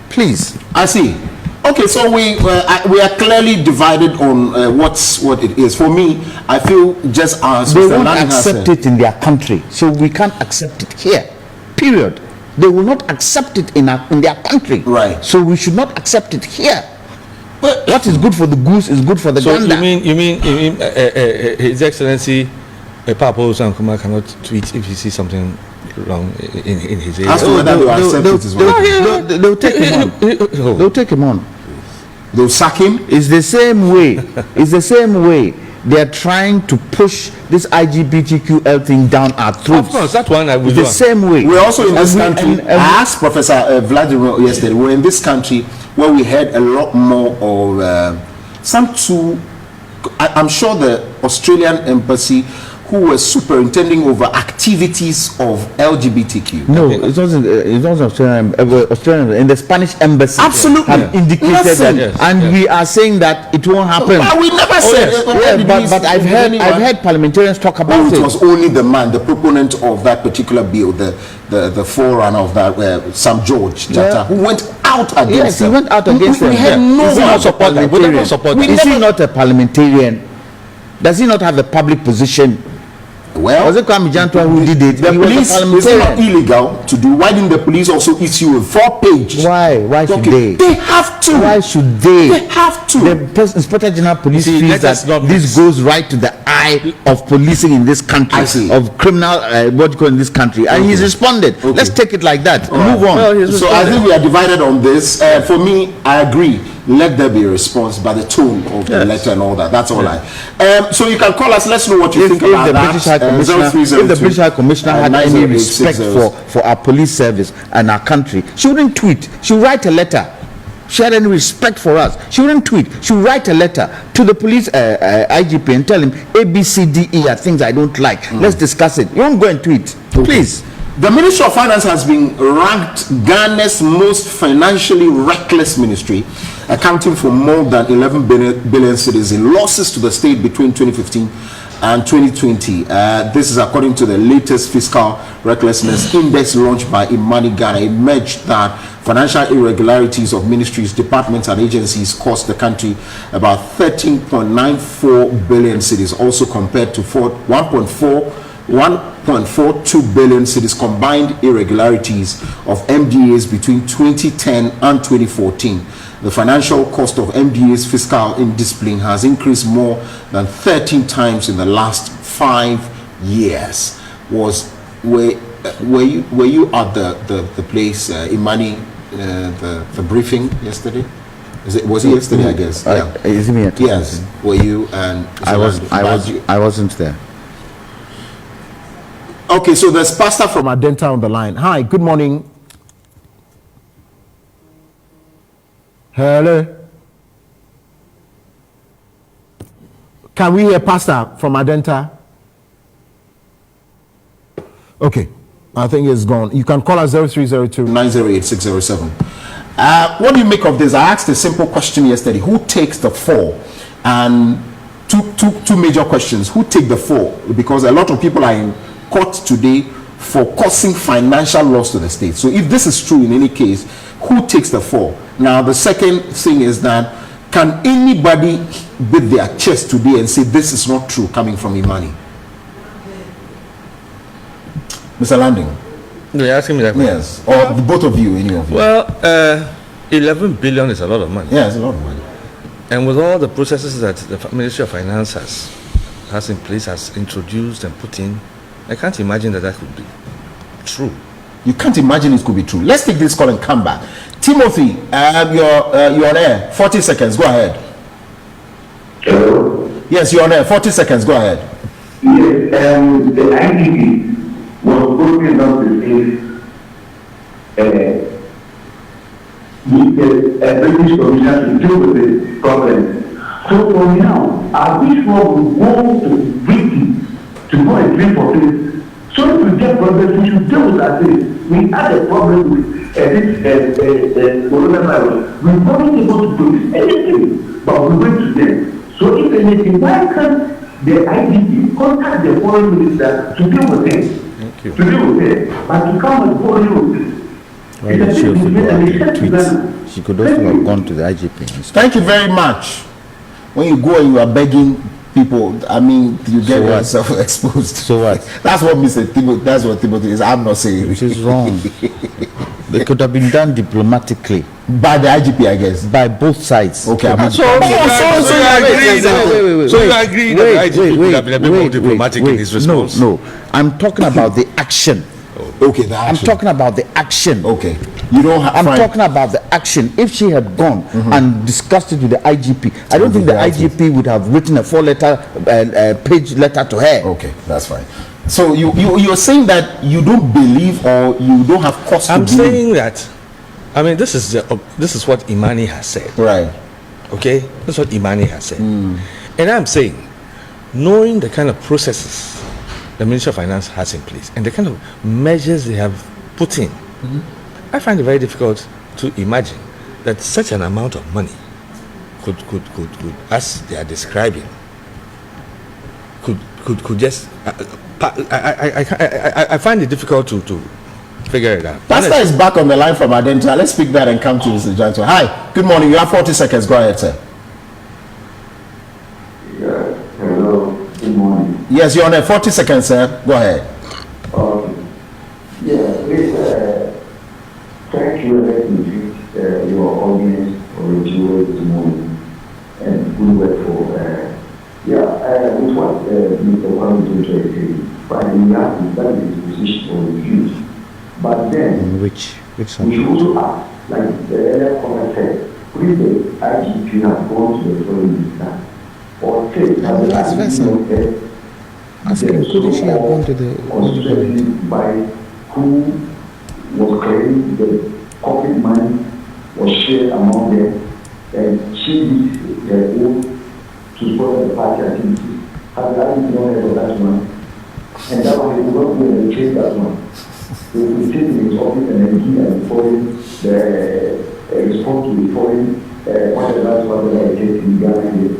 Please. I see. Okay, so we are clearly divided on what it is. For me, I feel just as they Mr. won't Lanning has accept said, it in their country, so we can't accept it here. Period. They will not accept it in their country, right? So we should not accept it here. But what is good for the goose is good for the gander. So you mean His Excellency Papa Osankuma cannot tweet if he sees something wrong in his area? As to whether they accept it as well. They'll take him on. They'll take him on. They'll sack him. It's the same way. It's the same way they are trying to push this LGBTQL thing down our throats. Of course, that one I will do. The same way. We're also in this country. I asked Professor Vladimir yesterday. We're in this country where we had a lot more of I'm sure the Australian embassy who was superintending over activities of LGBTQ. No, it wasn't Australian. Australian in the Spanish embassy. Absolutely, have indicated that, and we are saying that it won't happen. But we never said. But I've heard parliamentarians talk about it. It was only the man, the proponent of that particular bill, the forerunner of that, Sam George Jatta, who went out against. Yes, he went out against them. We had no support. Is he not a parliamentarian? Does he not have a public position? Well, was it Kwame Jantua who did it? The police is not illegal to do. Why didn't the police also issue a 4-page? Why should they? They have to. Why should they? They have to. The Inspector General Police feels that this goes right to the eye of policing in this country, of criminal what you call in this country, and he's responded. Let's take it like that. Move on. Well, so I think we are divided on this. For me, I agree. Let there be a response by the tone of the letter and all that. That's all so you can call us. Let's know what you think about that. If the British High Commissioner had any respect for our police service and our country, she wouldn't tweet. She would write a letter. she had any respect for us, she wouldn't tweet. She would write a letter to the police IGP and tell him A, B, C, D, E are things I don't like. Let's discuss it. You won't go and tweet, please. The Ministry of Finance has been ranked Ghana's most financially reckless ministry, accounting for more than 11 billion cedis in losses to the state between 2015 and 2020. This is according to the latest fiscal recklessness index launched by Imani Ghana. It emerged that financial irregularities of ministries, departments, and agencies cost the country about 13.94 billion cedis, also compared to 1.42 billion cedis combined irregularities of MDAs between 2010 and 2014. The financial cost of MDA's fiscal indiscipline has increased more than 13 times in the last 5 years. Were you at the place, Imani, the briefing yesterday? Was it yesterday? I guess. Yeah. Is it me? Yes. Were you? And I wasn't there. Okay, so there's Pastor from Adenta on the line. Hi, good morning. Hello. Can we hear Pastor from Adenta? Okay, I think it's gone. You can call us 0302-908-607. What do you make of this? I asked a simple question yesterday. Who takes the fall? And two major questions. Who take the fall? Because a lot of people are in court today for causing financial loss to the state. So if this is true in any case, who takes the fall? Now the second thing is that, can anybody beat their chest today and say this is not true coming from Imani? Mr. Landing. You're asking me that question? Yes, or both of you, any of you. Well, 11 billion is a lot of money. Yeah, it's a lot of money. And with all the processes that the Ministry of Finance has in place, has introduced and put in, I can't imagine that could be true. You can't imagine it could be true. Let's take this call and come back. Timothy, you're on air. 40 seconds. Go ahead. Hello? Yes, you're on air. 40 seconds. Go ahead. Yes, the IDP was broken down the case with the British Commission to deal with the problem. So for now, are we sure we go to Britain to go and drink for this? So if we get problems, we should deal with that thing. We had a problem with this coronavirus. We weren't able to produce anything, but we went to them. So if anything, why can't the IDP contact the foreign minister to deal with it? To deal with it, but to come and go deal with it. She could also have gone to the IGP. Thank you very much. When you go and you are begging people, I mean, you get yourself exposed. So what? That's what Timothy is. I'm not saying which is wrong. They could have been done diplomatically by the IGP, I guess, by both sides. Okay, So you agree that the IGP could have been a bit more diplomatic in his response? No, I'm talking about the action. Okay, the action. I'm talking about the action. Okay, you don't have. I'm talking about the action. If she had gone and discussed it with the IGP, I don't think the IGP would have written a 4-page letter to her. Okay, that's fine. So you're saying that you don't believe, or you don't have cause to believe? I'm saying that. I mean, this is what Imani has said. Right. Okay, that's what Imani has said. And I'm saying, knowing the kind of processes the Ministry of Finance has in place and the kind of measures they have put in, I find it very difficult to imagine that such an amount of money could as they are describing, could just I find it difficult to figure it out. Pastor is back on the line from Adenta. Let's pick that and come to Mr. Janto. Hi, good morning. You have 40 seconds. Go ahead, sir. Yeah, hello. Good morning. Yes, you're on there. 40 seconds, sir. Go ahead. Yeah, please thank you and let me greet your audience for your this morning and good work for with what Mr. Kwame is saying. But we have to study the position for the youth. But then which we should also ask, like the earlier comment said, please the IGP have gone to the foreign minister or say that the IGP asking could she have gone to the by who was claiming the corporate money was shared among them, and she did her own to support the party activities. Has the IGP not heard of that one? And that one, he will not go and change that one. He will take in his office and then give and foreign the response to the foreign whatever it takes in Ghana here.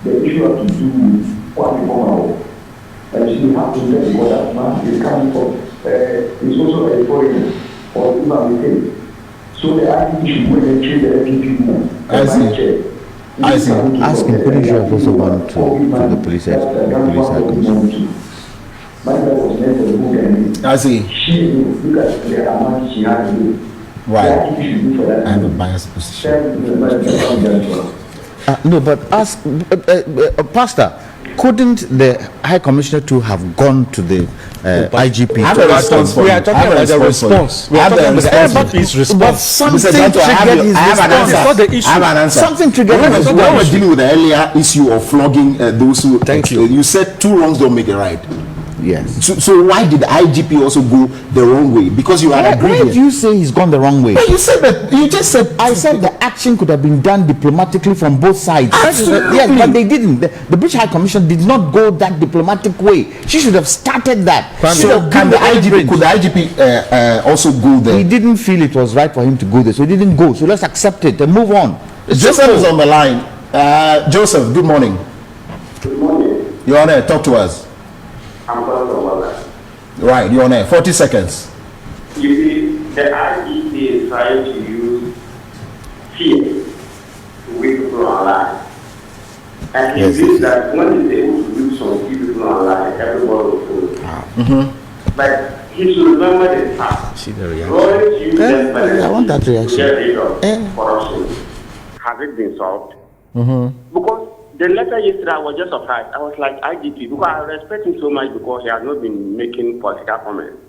The issue has to do with what we come out. And so you have to let the that man is coming from, is also a foreigner, or if I'm mistaken. So the IGP should go and treat the FPP more. I see. Ask him, couldn't you have also gone to the police commission? My mother was meant for the book and I see. She knew, look at the amount she had to do. Right. The IGP should do for that. I have a biased position. No, but ask, Pastor, couldn't the High Commissioner to have gone to the IGP? I have a response for you. We are talking about the response. We are talking about the IGP's response. But something Mr. Janto, I have triggered his an response. answer. It's not the issue. I have an answer. Something triggered When his we were response. dealing with the earlier issue of flogging those who... Thank you. You said two wrongs don't make a right. Yes. So why did the IGP also go the wrong way? Because you had agreed. Why here. did you say he's gone the wrong way? No, you said that. You just said. I said the action could have been done diplomatically from both sides. Absolutely. Yes, but they didn't. The British High Commission did not go that diplomatic way. She should have started that. So can the IGP? Could the IGP also go there? He didn't feel it was right for him to go there, so he didn't go. So let's accept it and move on. Joseph is on the line. Joseph, good morning. Good morning. You're on air. Talk to us. I'm calling from Walla. Right, you're on air. 40 seconds. You see, the IGP is trying to use fear to wake people online. And he believes that when he's able to do some few people online, everybody will follow. But he should remember the fact. See the reaction. Always use death penalty I want that reaction. to get rid of corruption. Has it been solved? Because the letter yesterday, I was just surprised. I was like, IGP, because I respect him so much because he has not been making political comments.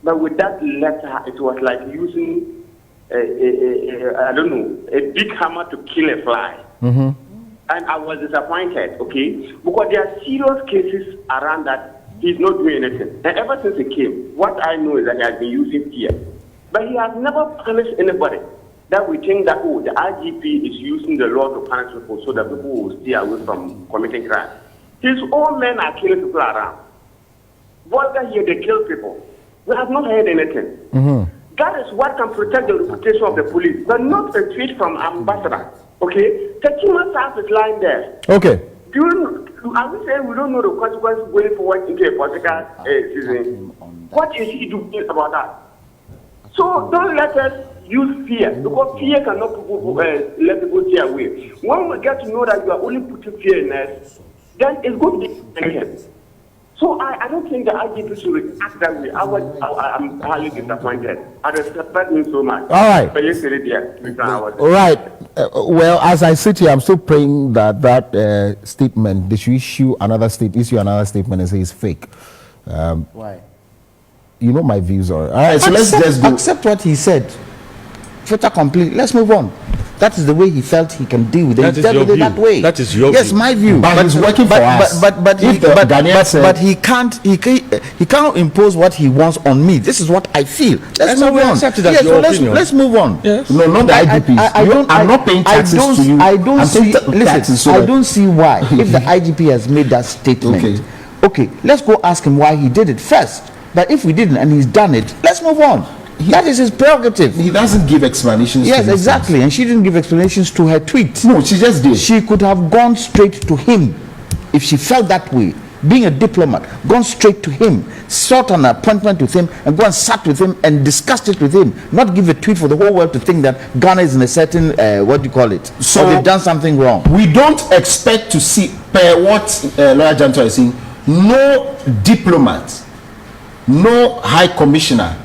But with that letter, it was like using, I don't know, a big hammer to kill a fly. And I was disappointed, okay? Because there are serious cases around that he's not doing anything. And ever since he came, what I know is that he has been using fear. But he has never punished anybody. That we think that, oh, the IGP is using the law to punish people so that people will stay away from committing crime. His own men are killing people around. Vulgar here, they kill people. We have not heard anything. That is what can protect the reputation of the police, but not a tweet from ambassador. Okay? The human staff is lying there. Okay. Are we saying we don't know the consequences going forward into a political season? What is he doing about that? So don't let us use fear, because fear cannot let people stay away. When we get to know that you are only putting fear in us, then it's going to be anything. So I don't think the IGP should act that way. I'm highly disappointed. I respect him so much. All right. But yesterday, yeah. All right. Well, as I sit here, I'm still praying that that statement, they should issue another statement and say it's fake. Why? You know my views are. All right, so let's just go. Accept what he said. Fait accompli. Let's move on. That is the way he felt he can deal with it. That is your view. That way. That is your yes, view. my view. But he's working for us. But he can't impose what he wants on me. This is what I feel. Let's move on. Yes, your opinion. Let's move on. Yes. No, not the IGP. I'm not paying taxes to you. I don't see why. If the IGP has made that statement, okay, let's go ask him why he did it first. But if we didn't and he's done it, let's move on. That is his prerogative. He doesn't give explanations. Yes, exactly. And she didn't give explanations to her tweet. No, she just did. She could have gone straight to him if she felt that way. Being a diplomat, gone straight to him, sought an appointment with him, and go and sat with him and discussed it with him. Not give a tweet for the whole world to think that Ghana is in a certain, what do you call it? So they've done something wrong. We don't expect to see, per what Lawyer Janto is saying, no diplomat, no high commissioner,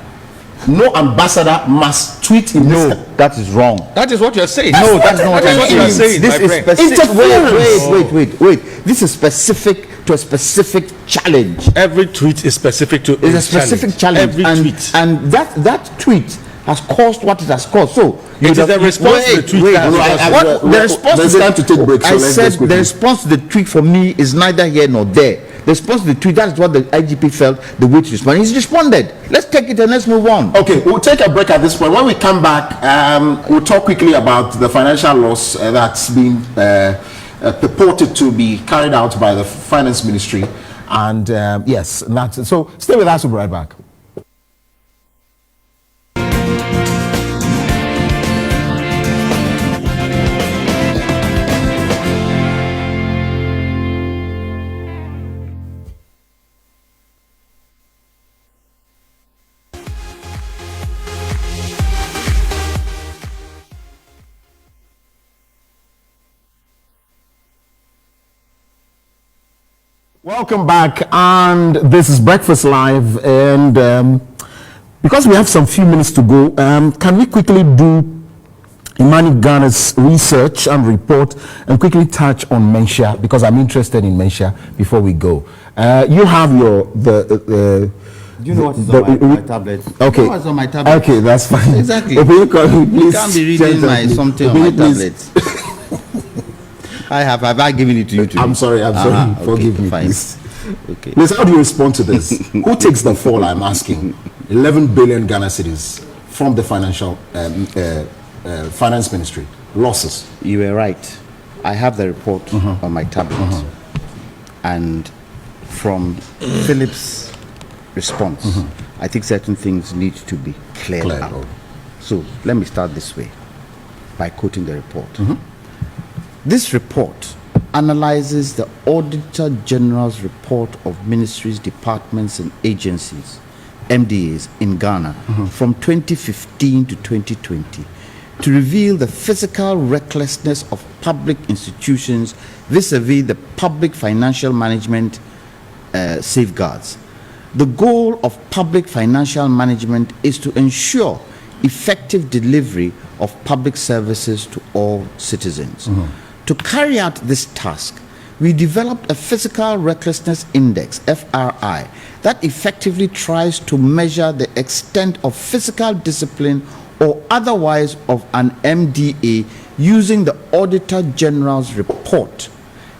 no ambassador must tweet in No, that is wrong. That is what you're saying. No, that's not what I'm saying. This is Interference. Wait. This is specific to a specific challenge. Every tweet is specific to a specific challenge. Every tweet. And that tweet has caused what it has caused. So it is the response to the tweet. The response to take break. I said the response to the tweet for me is neither here nor there. The response to the tweet, that's what the IGP felt the way to respond. He's responded. Let's take it and let's move on. Okay, we'll take a break at this point. When we come back, we'll talk quickly about the financial loss that's been purported to be carried out by the Finance Ministry. And yes, that's it. So stay with us, we'll be right back. Welcome back, and this is Breakfast Live, and because we have some few minutes to go, can we quickly do Imani Ghana's research and report and quickly touch on Mensha, because I'm interested in Mensha before we go. You have your Do you know what is on my tablet? Okay. You know what's on my tablet? Okay, that's fine. Exactly. Please, You can't be reading my something on my tablet. Have I given it to you today? I'm sorry. Okay, Forgive me, fine. please. Okay. Please, how do you respond to this? Who takes the fall? I'm asking. 11 billion Ghana cedis from the finance ministry losses. You were right. I have the report on my tablet, and from Philip's response, I think certain things need to be cleared up. So let me start this way by quoting the report. This report analyzes the Auditor General's report of ministries, departments, and agencies, MDAs, in Ghana from 2015 to 2020 to reveal the physical recklessness of public institutions vis-a-vis the public financial management safeguards. The goal of public financial management is to ensure effective delivery of public services to all citizens. To carry out this task, we developed a Physical Recklessness Index, FRI, that effectively tries to measure the extent of physical discipline or otherwise of an MDA using the Auditor General's report.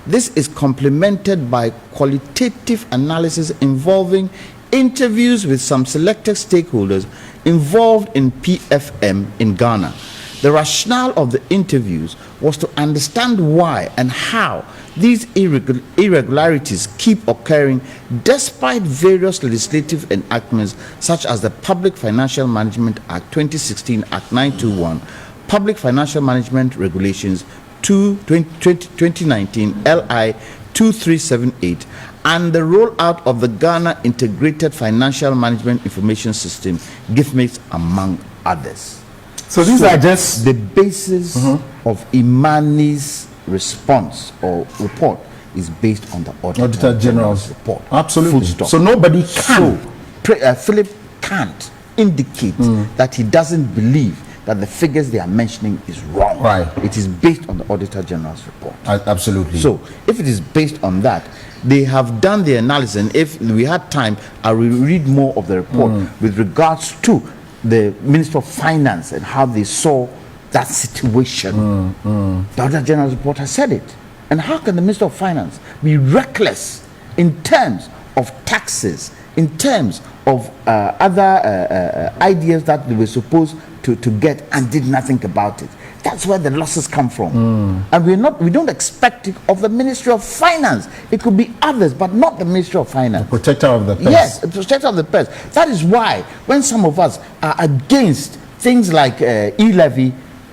This is complemented by qualitative analysis involving interviews with some selected stakeholders involved in PFM in Ghana. The rationale of the interviews was to understand why and how these irregularities keep occurring despite various legislative enactments such as the Public Financial Management Act 2016, Act 921, Public Financial Management Regulations 2019, LI 2378, and the rollout of the Ghana Integrated Financial Management Information System, GIFMIS, among others. So these are just the basis of Imani's response or report is based on the Auditor General's report. Absolutely. Full stop. So nobody can. So Philip can't indicate that he doesn't believe that the figures they are mentioning is wrong. Right. It is based on the Auditor General's report. Absolutely. So if it is based on that, they have done the analysis, and if we had time, I will read more of the report with regards to the Minister of Finance and how they saw that situation. The Auditor General's report has said it. And how can the Minister of Finance be reckless in terms of taxes, in terms of other ideas that they were supposed to get and did nothing about it? That's where the losses come from. And we don't expect it of the Ministry of Finance. It could be others, but not the Ministry of Finance. The protector of the purse. Yes, the protector of the purse. That is why when some of us are against things like e-levy,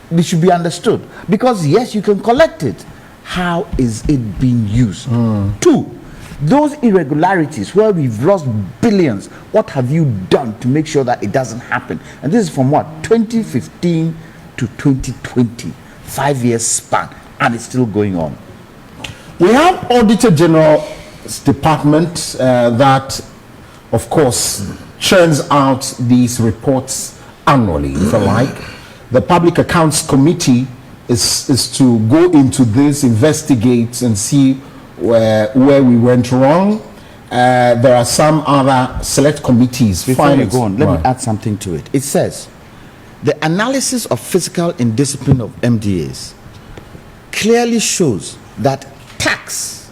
they should be understood. Because yes, you can collect it. How is it being used? Two, those irregularities where we've lost billions, what have you done to make sure that it doesn't happen? And this is from what? 2015 to 2020, 5 years span, and it's still going on. We have Auditor General's department that, of course, churns out these reports annually, if you like. The Public Accounts Committee is to go into this, investigate, and see where we went wrong. There are some other select committees. Before you go on, let me add something to it. It says, the analysis of physical indiscipline of MDAs clearly shows that tax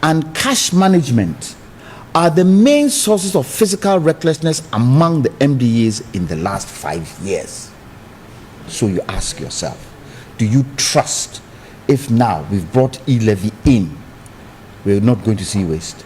and cash management are the main sources of fiscal recklessness among the MDAs in the last 5 years. So you ask yourself, do you trust if now we've brought e-levy in, we're not going to see waste?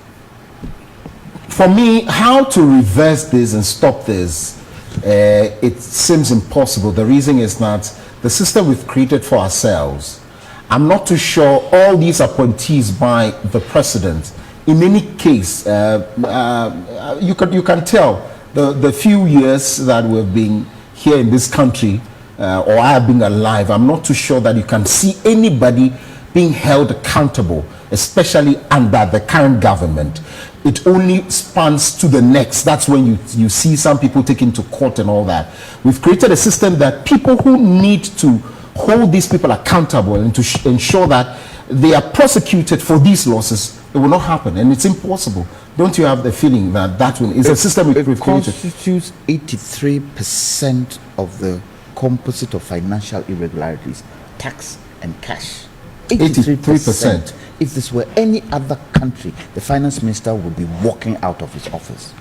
For me, how to reverse this and stop this, it seems impossible. The reason is that the system we've created for ourselves, I'm not too sure all these appointees by the president, in any case, you can tell the few years that we've been here in this country, or I have been alive, I'm not too sure that you can see anybody being held accountable, especially under the current government. It only spans to the next. That's when you see some people taken to court and all that. We've created a system that people who need to hold these people accountable and to ensure that they are prosecuted for these losses, it will not happen, and it's impossible. Don't you have the feeling that that one is a system we've created? Constitutes 83% of the composite of financial irregularities, tax and cash. 83%. If this were any other country, the finance minister would be walking out of his office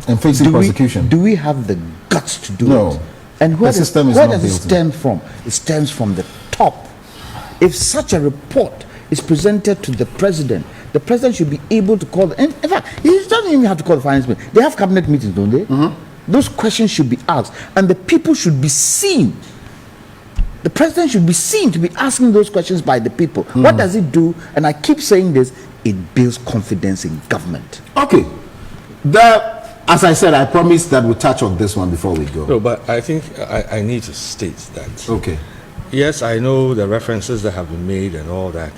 and facing prosecution. Do we have the guts to do no. it? And where does it stem from? It stems from the top. If such a report is presented to the president should be able to call. In fact, he doesn't even have to call the finance minister. They have cabinet meetings, don't they? Mm-hmm. Those questions should be asked, and the people should be seen. The president should be seen to be asking those questions by the people. Mm. What does it do? And I keep saying this, it builds confidence in government. Okay. As I said, I promised that we'll touch on this one before we go. No, but I think I need to state that. Okay. Yes, I know the references that have been made and all that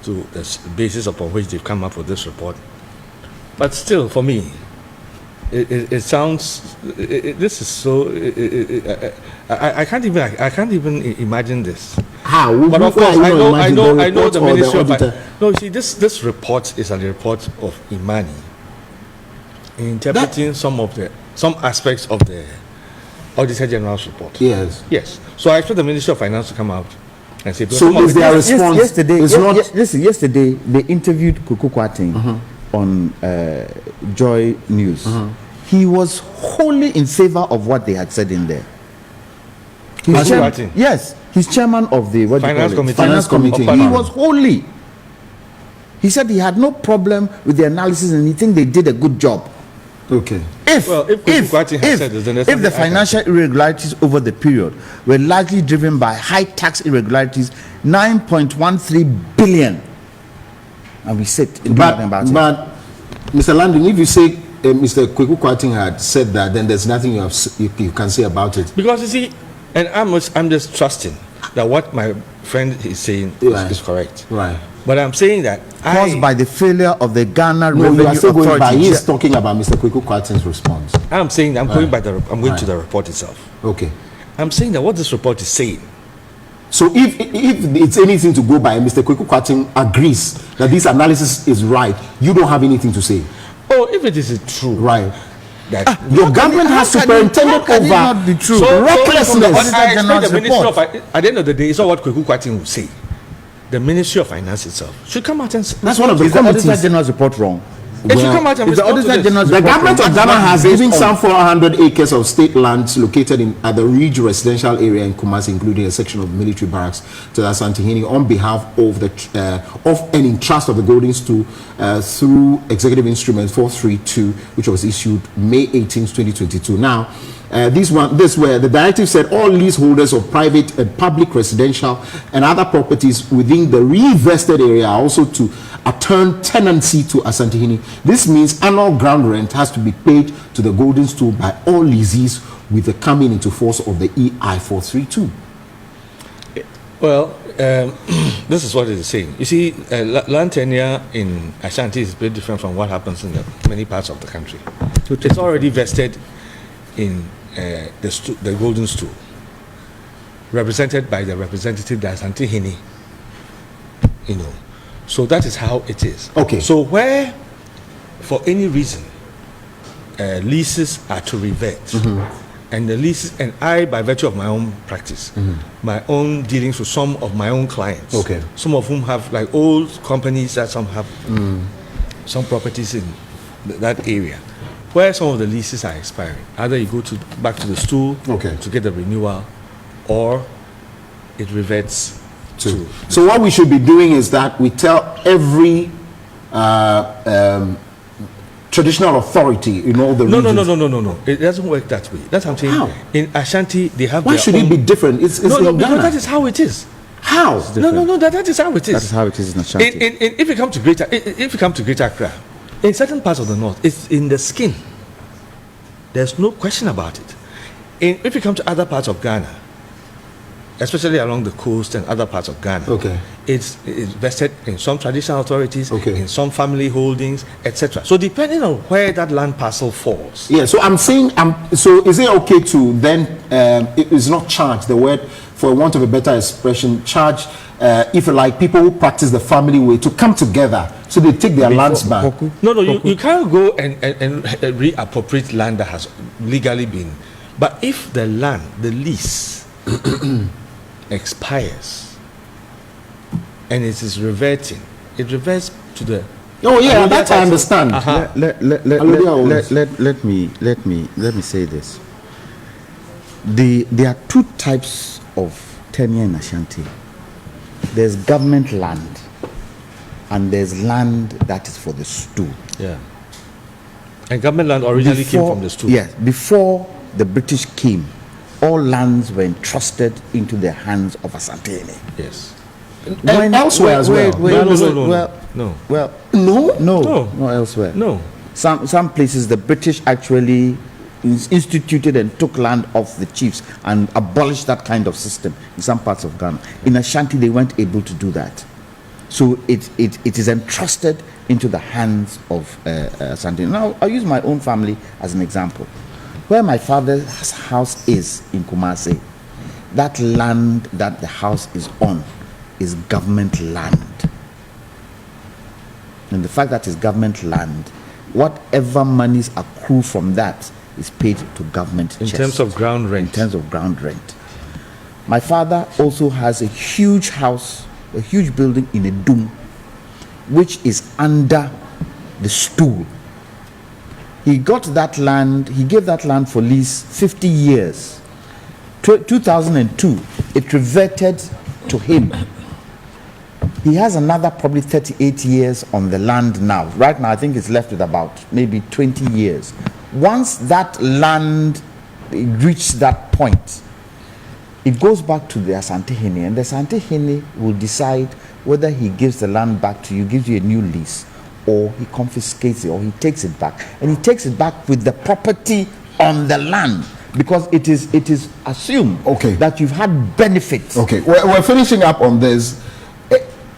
to the basis upon which they've come up with this report. But still, for me, it sounds. This is so. I can't even imagine this. How? But of course, I know the Ministry of. No, see, this report is a report of Imani interpreting some aspects of the Auditor General's report. Yes. Yes. So I expect the Ministry of Finance to come out and say. So is their response? Yesterday they interviewed Kuku Kwating on Joy News. He was wholly in favor of what they had said in there. Yes, he's chairman of the Finance Committee. He was wholly. He said he had no problem with the analysis and he think they did a good job. Okay. If the financial irregularities over the period were largely driven by high tax irregularities, 9.13 billion, and we sit in about it. But Mr. Landing, if you say Mr. Kweku Kwating had said that, then there's nothing you can say about it. Because you see, and I'm just trusting that what my friend is saying is correct. Right. But I'm saying that caused by the failure of the Ghana Revenue Authority. He is talking about Mr. Kweku Kwating's response. I'm saying that I'm going to the report itself. Okay. I'm saying that what this report is saying. So if it's anything to go by, Mr. Kweku Kwating agrees that this analysis is right, you don't have anything to say. Oh, if it is true, right? That your government has superintended over not be true. Recklessness. I expect the Ministry of, at the end of the day, it's not what Kweku Kwating will say. The Ministry of Finance itself should come out and say. That's one of the Auditor General's report wrong. It should come out and the government of Ghana has given some 400 acres of state lands located at the Ridge residential area in Kumasi, including a section of military barracks, to Asante Hene on behalf of of and in trust of the Golden Stool through Executive Instrument 432, which was issued May 18, 2022. Now, this where the directive said all leaseholders of private and public residential and other properties within the reinvested area are also to return tenancy to Asante Hene. This means annual ground rent has to be paid to the Golden Stool by all lessees with the coming into force of the EI 432. Well, this is what it is saying. You see, land tenure in Ashanti is very different from what happens in many parts of the country. It's already vested in the Golden Stool, represented by the representative that Asante Hene. You know, so that is how it is. Okay. So where, for any reason, leases are to revert, And the leases, and I, by virtue of my own practice, my own dealings with some of my own clients, some of whom have like old companies that some have some properties in that area, where some of the leases are expiring. Either you go back to the stool to get the renewal, or it reverts to. So what we should be doing is that we tell every traditional authority in all the regions. No. It doesn't work that way. That's what I'm saying. How? In Ashanti, they have. Why should it be different? It's no, in because Ghana. that is how it is. How? No, that is how it is. That is how it is in Ashanti. If you come to Greater Accra, in certain parts of the north, it's in the skin. There's no question about it. If you come to other parts of Ghana, especially along the coast and other parts of Ghana, it's vested in some traditional authorities, in some family holdings, etc. So depending on where that land parcel falls. Yeah, so I'm saying, so is it okay to then, it is not charge, the word, for want of a better expression, charge, if you like, people who practice the family way to come together so they take their lands back? No, you can't go and reappropriate land that has legally been. But if the land, the lease, expires and it is reverting, it reverts to the. Oh yeah, that I understand. Let me say this. There are two types of tenure in Ashanti. There's government land, and there's land that is for the stool. Yeah. And government land originally came from the stool. Yes, before the British came, all lands were entrusted into the hands of Asantehene. Yes. And elsewhere as well. No, elsewhere. No. Some places the British actually instituted and took land off the chiefs and abolished that kind of system in some parts of Ghana. In Ashanti, they weren't able to do that. So it is entrusted into the hands of Asantehene. Now, I'll use my own family as an example. Where my father's house is in Kumasi, that land that the house is on is government land. And the fact that it's government land, whatever monies accrue from that is paid to government in terms of ground rent. In terms of ground rent. My father also has a huge house, a huge building in a dome, which is under the stool. He got that land, he gave that land for lease 50 years. 2002, it reverted to him. He has another probably 38 years on the land now. Right now, I think it's left with about maybe 20 years. Once that land reaches that point, it goes back to the Asantehene, and the Asantehene will decide whether he gives the land back to you, gives you a new lease, or he confiscates it, or he takes it back. And he takes it back with the property on the land, because it is assumed that you've had benefits. Okay, we're finishing up on this.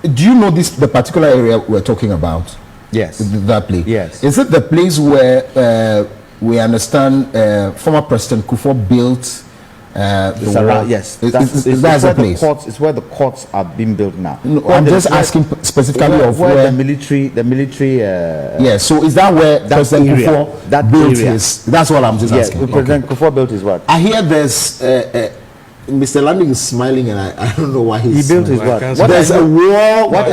Do you know the particular area we're talking about? Yes. That place? Yes. Is it the place where we understand former President Kufuor built yes. That's the place. It's where the courts are being built now. No, I'm just asking specifically of where the military. Yes. So is that where President Kufuor built his? That's what I'm just asking. President Kufuor built his what? I hear there's. Mr. Landing is smiling, and I don't know why he's. He built his what? There's a wall. What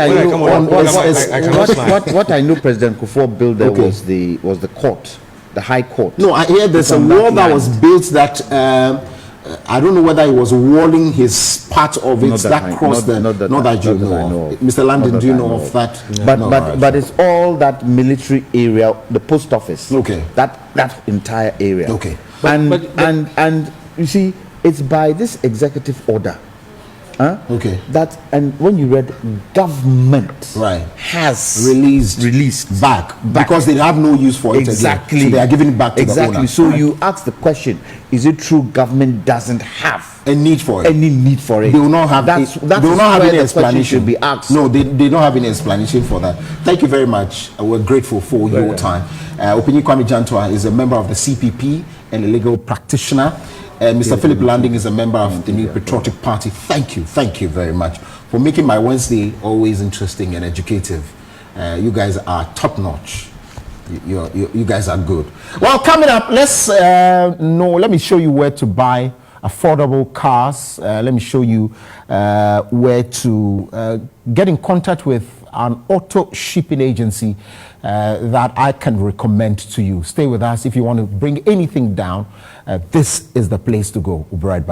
I know President Kufuor built there was the court, the High Court. No, I hear there's a wall that was built that I don't know whether it was walling his part of it that crossed the. Not that you know of. Mr. Landing, do you know of that? But it's all that military area, the post office. Okay. That entire area. Okay. And you see, it's by this executive order. Okay. That, and when you read, government has released back because they have no use for it exactly. Again. So they are giving it back to the owner. So you ask the question: is it true government doesn't have a need for it? Any need for it? They will not have. They will not have any explanation. Should be asked. No, they don't have any explanation for that. Thank you very much. We're grateful for your time. Opini Kwame Jantua is a member of the CPP and a legal practitioner. Mr. Philip Landing is a member of the New Patriotic Party. Thank you very much for making my Wednesday always interesting and educative. You guys are top notch. You guys are good. Well, coming up, let me show you where to buy affordable cars. Let me show you where to get in contact with an auto shipping agency that I can recommend to you. Stay with us if you want to bring anything down. This is the place to go. We'll be right back.